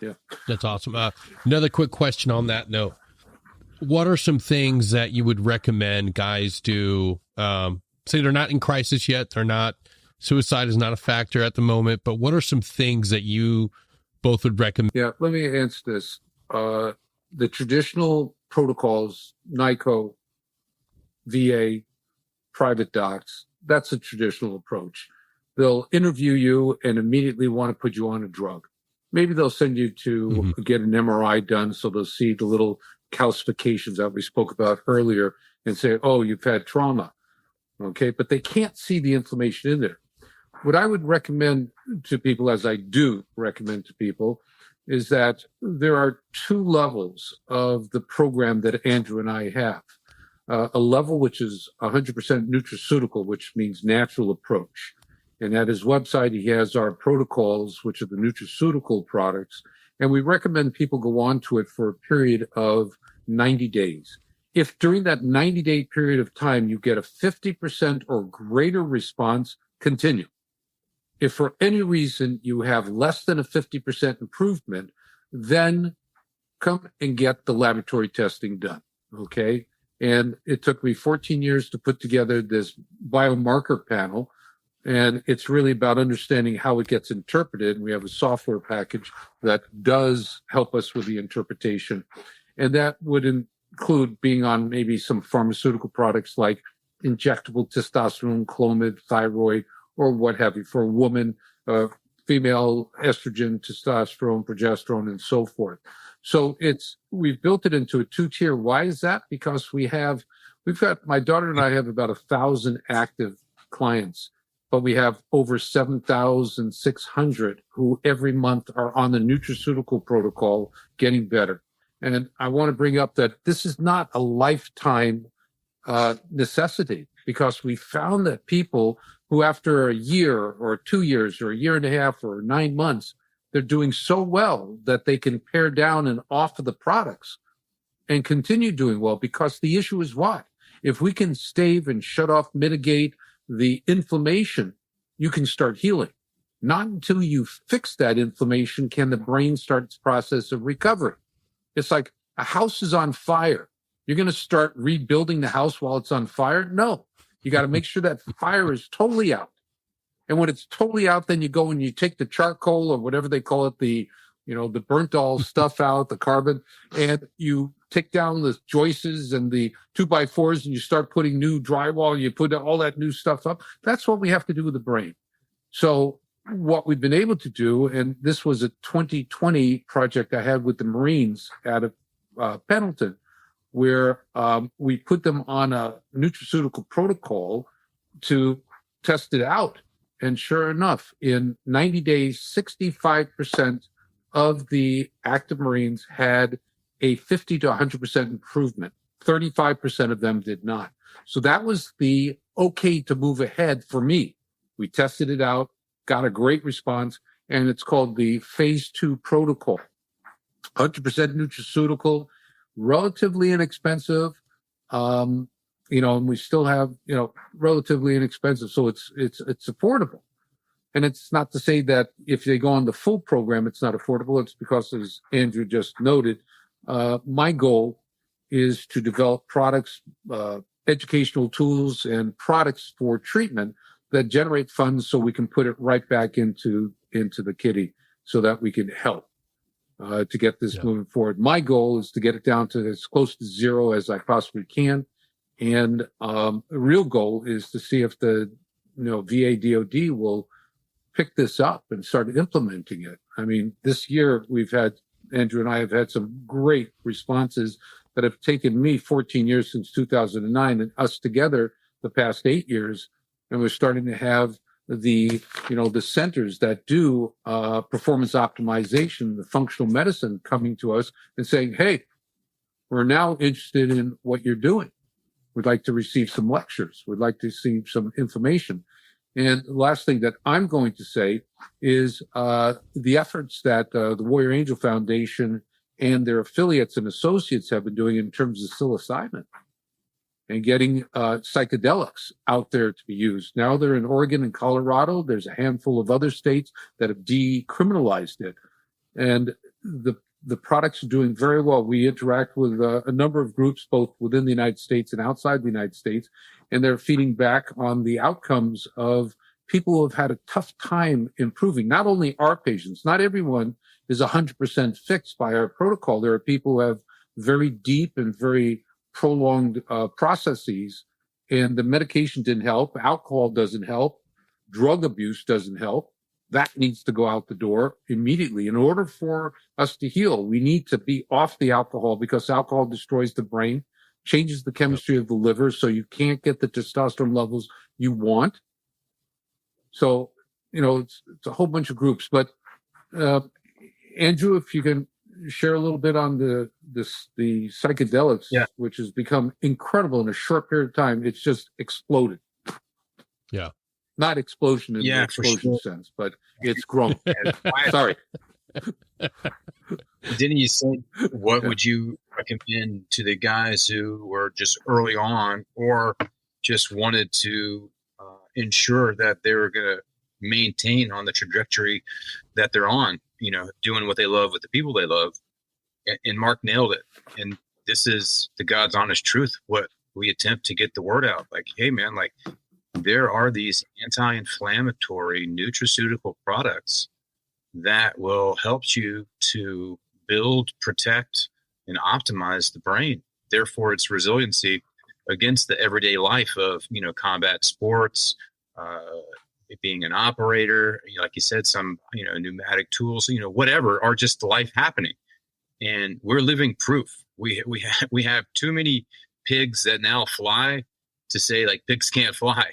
Yeah, that's awesome. Another quick question on that note. What are some things that you would recommend guys do? Say they're not in crisis yet. Suicide is not a factor at the moment, but what are some things that you both would recommend? Yeah, let me answer this. The traditional protocols, NICO, VA, private docs, that's a traditional approach. They'll interview you and immediately want to put you on a drug. Maybe they'll send you to get an MRI done, so they'll see the little calcifications that we spoke about earlier and say, oh, you've had trauma. Okay, but they can't see the inflammation in there. What I would recommend to people, as I do recommend to people, is that there are two levels of the program that Andrew and I have. A level which is 100% nutraceutical, which means natural approach. And at his website, he has our protocols, which are the nutraceutical products. And we recommend people go on to it for a period of 90 days. If during that 90-day period of time you get a 50% or greater response, continue. If for any reason you have less than a 50% improvement, then come and get the laboratory testing done, okay? And it took me 14 years to put together this biomarker panel, and it's really about understanding how it gets interpreted. And we have a software package that does help us with the interpretation. And that would include being on maybe some pharmaceutical products like injectable testosterone, Clomid, thyroid, or what have you. For a woman, female estrogen, testosterone, progesterone, and so forth. So we've built it into a two-tier. Why is that? Because we've got, my daughter and I have about 1,000 active clients, but we have over 7,600 who every month are on the nutraceutical protocol getting better. And I want to bring up that this is not a lifetime necessity, because we found that people who after a year or 2 years or a year and a half or 9 months, they're doing so well that they can pare down and offer the products and continue doing well, because the issue is what? If we can stave and shut off, mitigate the inflammation, you can start healing. Not until you fix that inflammation can the brain start its process of recovery. It's like a house is on fire. You're going to start rebuilding the house while it's on fire? No. You got to make sure that fire is totally out. And when it's totally out, then you go and you take the charcoal or whatever they call it, the burnt all stuff out, the carbon, and you take down the joists and the 2x4s and you start putting new drywall, you put all that new stuff up. That's what we have to do with the brain. So what we've been able to do, and this was a 2020 project I had with the Marines out of Pendleton, where we put them on a nutraceutical protocol to test it out. And sure enough, in 90 days, 65% of the active Marines had a 50 to 100% improvement. 35% of them did not. So that was the okay to move ahead for me. We tested it out, got a great response, and it's called the phase 2 protocol. 100% nutraceutical, relatively inexpensive, and we still have, relatively inexpensive. So it's affordable. And it's not to say that if they go on the full program, it's not affordable. It's because, as Andrew just noted, my goal is to develop products, educational tools and products for treatment that generate funds so we can put it right back into the kitty so that we can help to get this moving forward. My goal is to get it down to as close to zero as I possibly can. And the real goal is to see if the VA DOD will pick this up and start implementing it. I mean, this year Andrew and I have had some great responses that have taken me 14 years since 2009 and us together the past 8 years. And we're starting to have the centers that do performance optimization, the functional medicine coming to us and saying, hey, we're now interested in what you're doing. We'd like to receive some lectures. We'd like to see some information. And the last thing that I'm going to say is the efforts that the Warrior Angel Foundation and their affiliates and associates have been doing in terms of psilocybin and getting psychedelics out there to be used. Now they're in Oregon and Colorado. There's a handful of other states that have decriminalized it. And the products are doing very well. We interact with a number of groups, both within the United States and outside the United States, and they're feeding back on the outcomes of people who have had a tough time improving. Not only our patients, not everyone is 100% fixed by our protocol. There are people who have very deep and very prolonged processes, and the medication didn't help. Alcohol doesn't help. Drug abuse doesn't help. That needs to go out the door immediately. In order for us to heal, we need to be off the alcohol, because alcohol destroys the brain, changes the chemistry of the liver, so you can't get the testosterone levels you want. So, it's a whole bunch of groups. But Andrew, if you can share a little bit on the psychedelics, which has become incredible in a short period of time. It's just exploded. Yeah. Not explosion in the explosion sense, but it's grown. Sorry. Didn't you say, what would you recommend to the guys who were just early on or just wanted to ensure that they were going to maintain on the trajectory that they're on, doing what they love with the people they love? And Mark nailed it. And this is the God's honest truth, what we attempt to get the word out. Like, hey, man, there are these anti-inflammatory nutraceutical products that will help you to build, protect, and optimize the brain. Therefore, its resiliency against the everyday life of, combat sports, being an operator, like you said, some, pneumatic tools, whatever, are just life happening. And we're living proof. We have too many pigs that now fly to say pigs can't fly.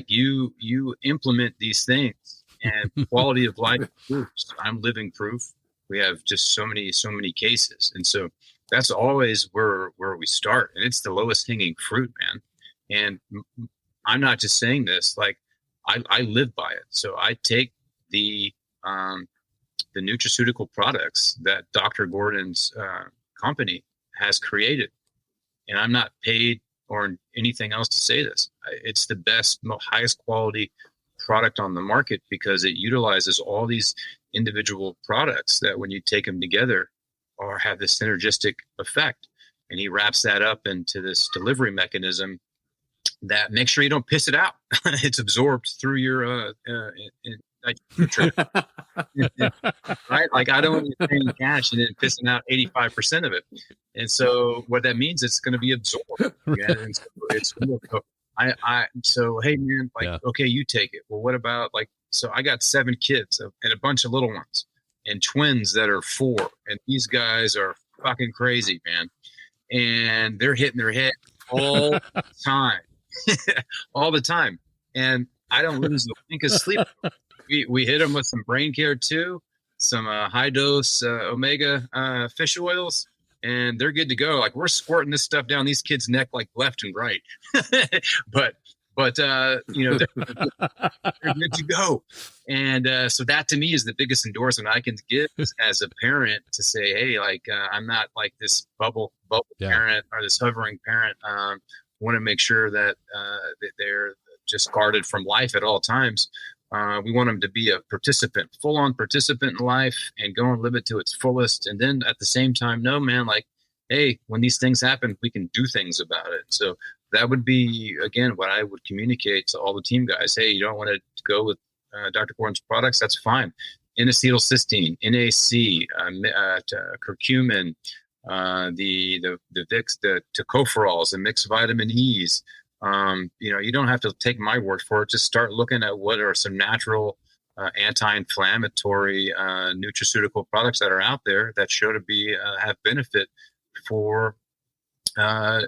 You implement these things, and quality of life improves. I'm living proof. We have just so many cases. And so that's always where we start. And it's the lowest hanging fruit, man. And I'm not just saying this, I live by it. So I take the the nutraceutical products that Dr. Gordon's company has created. And I'm not paid or anything else to say this. It's the best, highest quality product on the market because it utilizes all these individual products that when you take them together or have this synergistic effect. And he wraps that up into this delivery mechanism that makes sure you don't piss it out. It's absorbed through your right? Like I don't want you paying cash and then pissing out 85% of it. And so what that means, it's going to be absorbed. Yeah? And so it's so hey man, like okay, you take it. Well, what about like, so I got 7 kids and a bunch of little ones and twins that are 4, and these guys are fucking crazy, man. And they're hitting their head all the time. All the time. And I don't lose a wink of sleep. We hit them with some brain care too, some high dose omega fish oils, and they're good to go. Like we're squirting this stuff down these kids' neck like left and right. but you know, they're good to go. And so that to me is the biggest endorsement I can give as a parent to say, hey, like I'm not like this bubble parent or this hovering parent. Want to make sure that they're just guarded from life at all times. We want them to be a participant, full-on participant in life, and go and live it to its fullest. And then at the same time, no, man, like, hey, when these things happen, we can do things about it. So that would be, again, what I would communicate to all the team guys. Hey, you don't want to go with Dr. Gordon's products? That's fine. N-acetylcysteine, NAC, curcumin, the VIX, the tocopherols, the mixed vitamin E's. You know, you don't have to take my word for it. Just start looking at what are some natural anti-inflammatory nutraceutical products that are out there that show to be have benefit for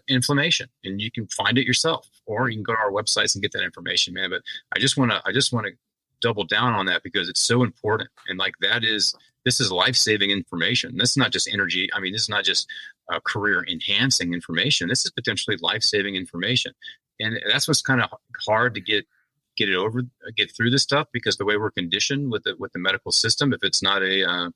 inflammation, and you can find it yourself, or you can go to our websites and get that information, man. But I just want to double down on that because it's so important, and like this is life-saving information. This is not just energy. I mean, this is not just career-enhancing information. This is potentially life-saving information, and that's what's kind of hard to get through this stuff, because the way we're conditioned with the medical system, if it's not a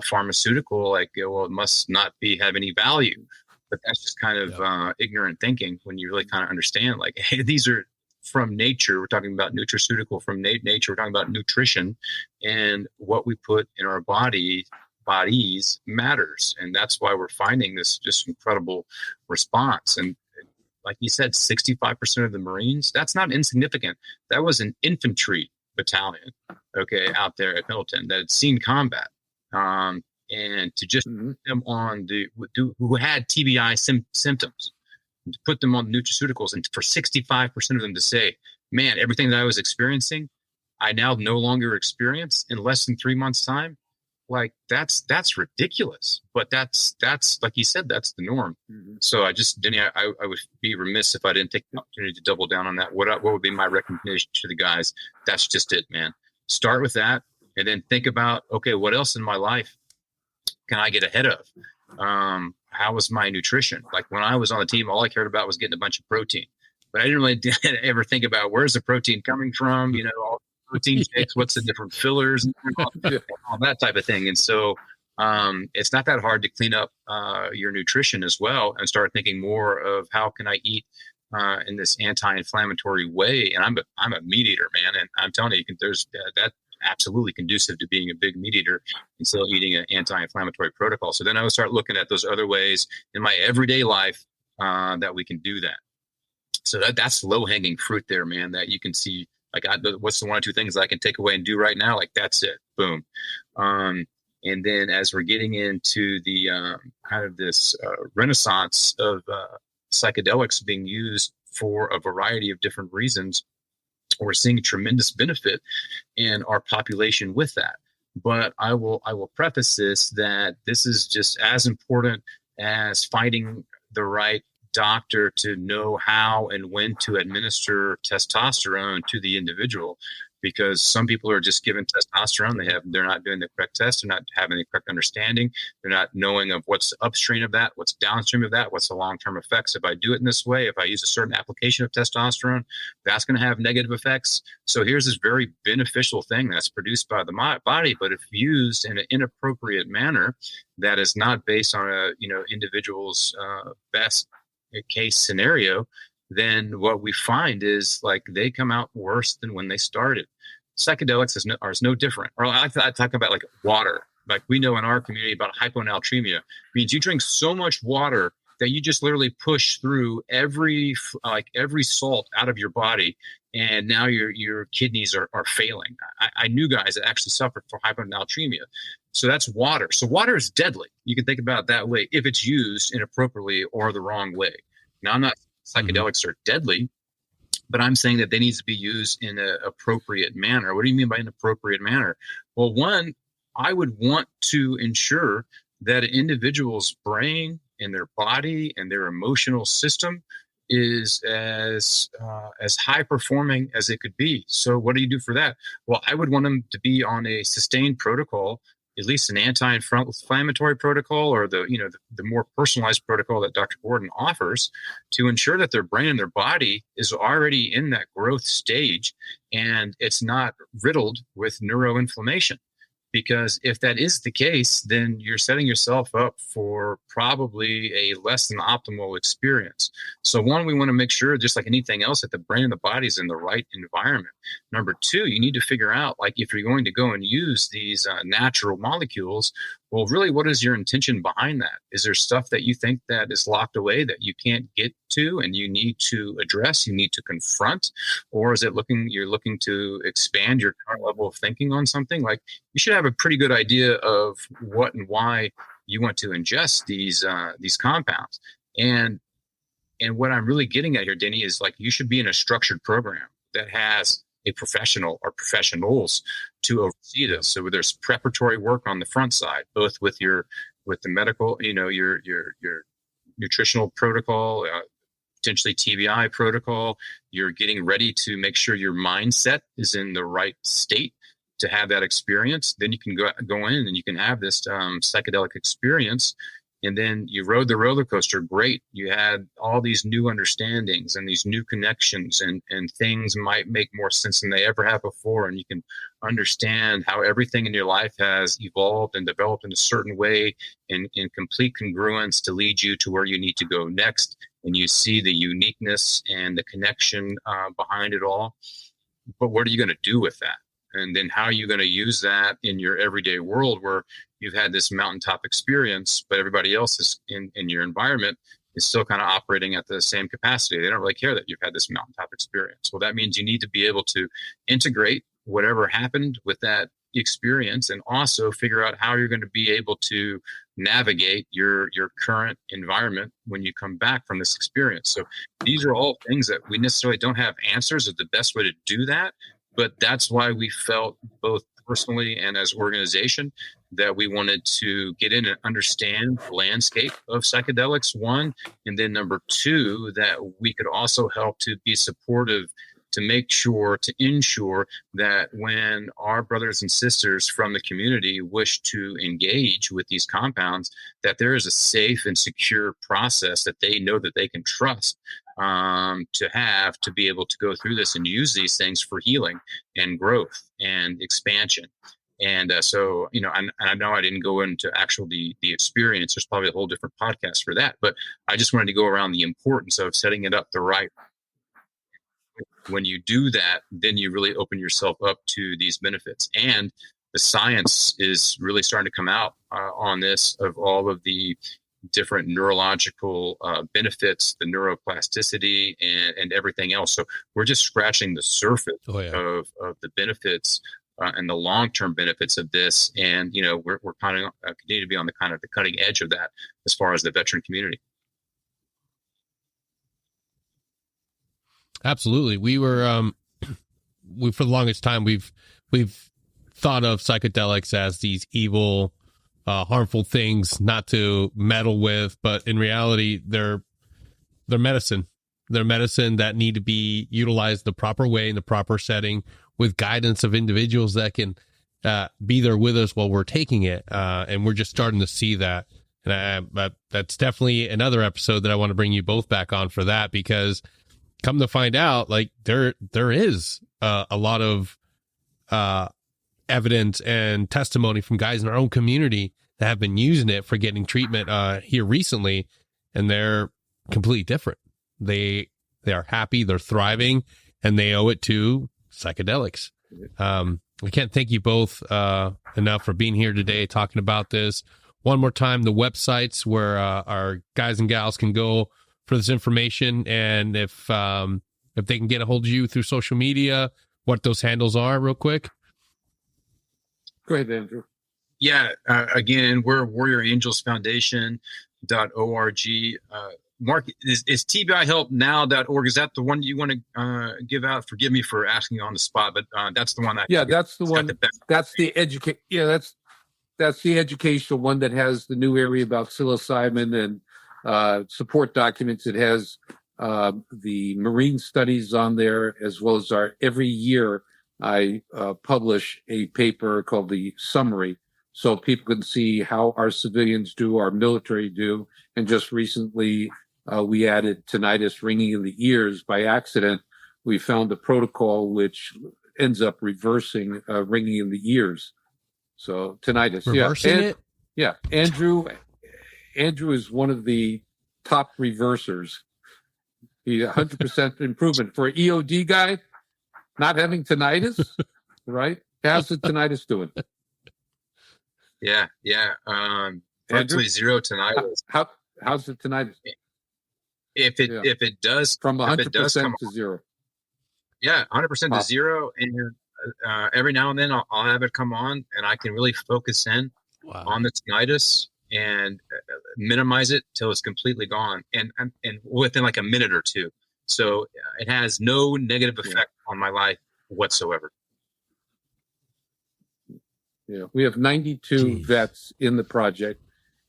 pharmaceutical, like, well, it must not have any value. But that's just kind of ignorant thinking when you really kind of understand, like, hey, these are from nature. We're talking about nutraceutical from nature. We're talking about nutrition, and what we put in our bodies matters. And that's why we're finding this just incredible response. And like you said, 65% of the Marines, that's not insignificant. That was an infantry battalion, okay, out there at Middleton that had seen combat. And to just put them on who had TBI symptoms, to put them on nutraceuticals, and for 65% of them to say, man, everything that I was experiencing, I now no longer experience in less than 3 months' time. Like that's ridiculous. But that's like you said, that's the norm. So Denny, I would be remiss if I didn't take the opportunity to double down on that. What would be my recommendation to the guys? That's just it, man. Start with that, and then think about, okay, what else in my life can I get ahead of? How was my nutrition? Like when I was on the team, all I cared about was getting a bunch of protein, but I didn't really ever think about where's the protein coming from, you know, all the protein shakes, what's the different fillers, and all that type of thing. And so it's not that hard to clean up your nutrition as well, and start thinking more of how can I eat in this anti-inflammatory way. And I'm a meat eater, man. And I'm telling you, there's that absolutely conducive to being a big meat eater and still eating an anti-inflammatory protocol. So then I would start looking at those other ways in my everyday life that we can do that. So that's low-hanging fruit there, man, that you can see, like, what's the 1 or 2 things I can take away and do right now? Like, that's it. Boom. And then as we're getting into the kind of this renaissance of psychedelics being used for a variety of different reasons, we're seeing tremendous benefit in our population with that. But I will preface this that this is just as important as finding the right doctor to know how and when to administer testosterone to the individual, because some people are just given testosterone. They're not doing the correct test. They're not having the correct understanding. They're not knowing of what's upstream of that, what's downstream of that, what's the long-term effects. If I do it in this way, if I use a certain application of testosterone, that's going to have negative effects. So here's this very beneficial thing that's produced by the body, but if used in an inappropriate manner that is not based on a individual's best case scenario, then what we find is like they come out worse than when they started. Psychedelics is no different. Or I talk about like water. Like we know in our community about hyponatremia. Means you drink so much water that you just literally push through every salt out of your body, and now your kidneys are failing. I knew guys that actually suffered from hyponatremia. So that's water. So water is deadly. You can think about it that way if it's used inappropriately or the wrong way. Now, I'm not psychedelics are deadly, but I'm saying that they need to be used in an appropriate manner. What do you mean by an appropriate manner? Well, one, I would want to ensure that an individual's brain and their body and their emotional system is as high performing as it could be. So what do you do for that? Well, I would want them to be on a sustained protocol, at least an anti-inflammatory protocol, or the more personalized protocol that Dr. Gordon offers, to ensure that their brain and their body is already in that growth stage and it's not riddled with neuroinflammation. Because if that is the case, then you're setting yourself up for probably a less than optimal experience. So one, we want to make sure, just like anything else, that the brain and the body is in the right environment. Number two, you need to figure out, like, if you're going to go and use these natural molecules, well, really, what is your intention behind that? Is there stuff that you think that is locked away that you can't get to and you need to address, you need to confront? Or is it you're looking to expand your current level of thinking on something? Like, you should have a pretty good idea of what and why you want to ingest these compounds. And what I'm really getting at here, Denny, is like, you should be in a structured program that has a professional or professionals to oversee this. So there's preparatory work on the front side, both with the medical, your nutritional protocol, potentially TBI protocol. You're getting ready to make sure your mindset is in the right state to have that experience. Then you can go in and you can have this psychedelic experience. And then you rode the roller coaster. Great. You had all these new understandings and these new connections, and things might make more sense than they ever have before. And you can understand how everything in your life has evolved and developed in a certain way in complete congruence to lead you to where you need to go next. And you see the uniqueness and the connection behind it all. But what are you going to do with that? And then how are you going to use that in your everyday world where you've had this mountaintop experience, but everybody else is in your environment is still kind of operating at the same capacity? They don't really care that you've had this mountaintop experience. Well, that means you need to be able to integrate whatever happened with that experience and also figure out how you're going to be able to navigate your current environment when you come back from this experience. So these are all things that we necessarily don't have answers of the best way to do that. But that's why we felt, both personally and as organization, that we wanted to get in and understand the landscape of psychedelics, one, and then number two, that we could also help to be supportive to make sure, to ensure that when our brothers and sisters from the community wish to engage with these compounds, that there is a safe and secure process that they know that they can trust to be able to go through this and use these things for healing and growth and expansion. And so, and I know I didn't go into actual the experience. There's probably a whole different podcast for that, but I just wanted to go around the importance of setting it up the right. When you do that, then you really open yourself up to these benefits. And the science is really starting to come out on this, of all of the different neurological benefits, the neuroplasticity and everything else. So we're just scratching the surface of the benefits and the long-term benefits of this. And, we're kind of continue to be on the kind of the cutting edge of that as far as the veteran community. Absolutely. We were, for the longest time, we've thought of psychedelics as these evil, harmful things not to meddle with, but in reality, they're they're medicine. They're medicine that need to be utilized the proper way in the proper setting with guidance of individuals that can be there with us while we're taking it. And we're just starting to see that. And that's definitely another episode that I want to bring you both back on for that, because come to find out, like there is a lot of evidence and testimony from guys in our own community that have been using it for getting treatment here recently, and they're completely different. They are happy, they're thriving, and they owe it to psychedelics. I can't thank you both enough for being here today talking about this. One more time, the websites where our guys and gals can go for this information, and if they can get a hold of you through social media, what those handles are real quick. Go ahead, Andrew. Yeah, again, we're warriorangelsfoundation.org. Mark, is TBIHelpNow.org? Is that the one you want to give out? Forgive me for asking you on the spot, but that's the one that. Yeah, that's the one. That's the that's the educational one that has the new area about psilocybin and support documents. It has the marine studies on there, as well as every year I publish a paper called the Summary, so people can see how our civilians do, our military do. And just recently, we added tinnitus, ringing in the ears by accident. We found a protocol which ends up reversing ringing in the ears. So tinnitus, reversing it. Yeah, Andrew is one of the top reversers. He 100% improvement for an EOD guy, not having tinnitus, right? How's the tinnitus doing? Yeah. Virtually zero tinnitus. How's the tinnitus? If it does from 100% to zero. Yeah, 100% to zero, and every now and then I'll have it come on, and I can really focus in on the tinnitus and minimize it till it's completely gone, and within like a minute or two. So it has no negative effect on my life whatsoever. Yeah, we have 92 vets in the project,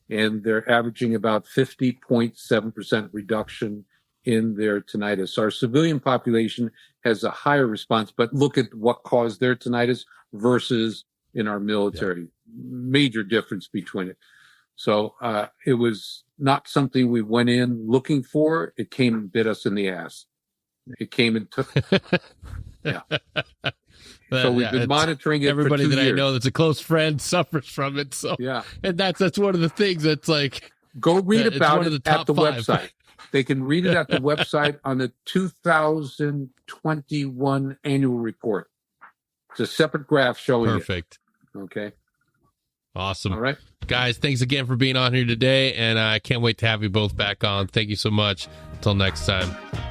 and they're averaging about 50.7% reduction in their tinnitus. Our civilian population has a higher response, but look at what caused their tinnitus versus in our military. Yeah. Major difference between it. So it was not something we went in looking for. It came and bit us in the ass. It came and took. Yeah. So we've been monitoring it. Everybody for 2 that years. I know that's a close friend suffers from it. So yeah, and that's one of the things that's like, go read about it at the 5. website. They can read it at the website on the 2021 annual report. It's a separate graph showing Perfect. It. Okay. Awesome. All right. Guys, thanks again for being on here today, and I can't wait to have you both back on. Thank you so much. Until next time.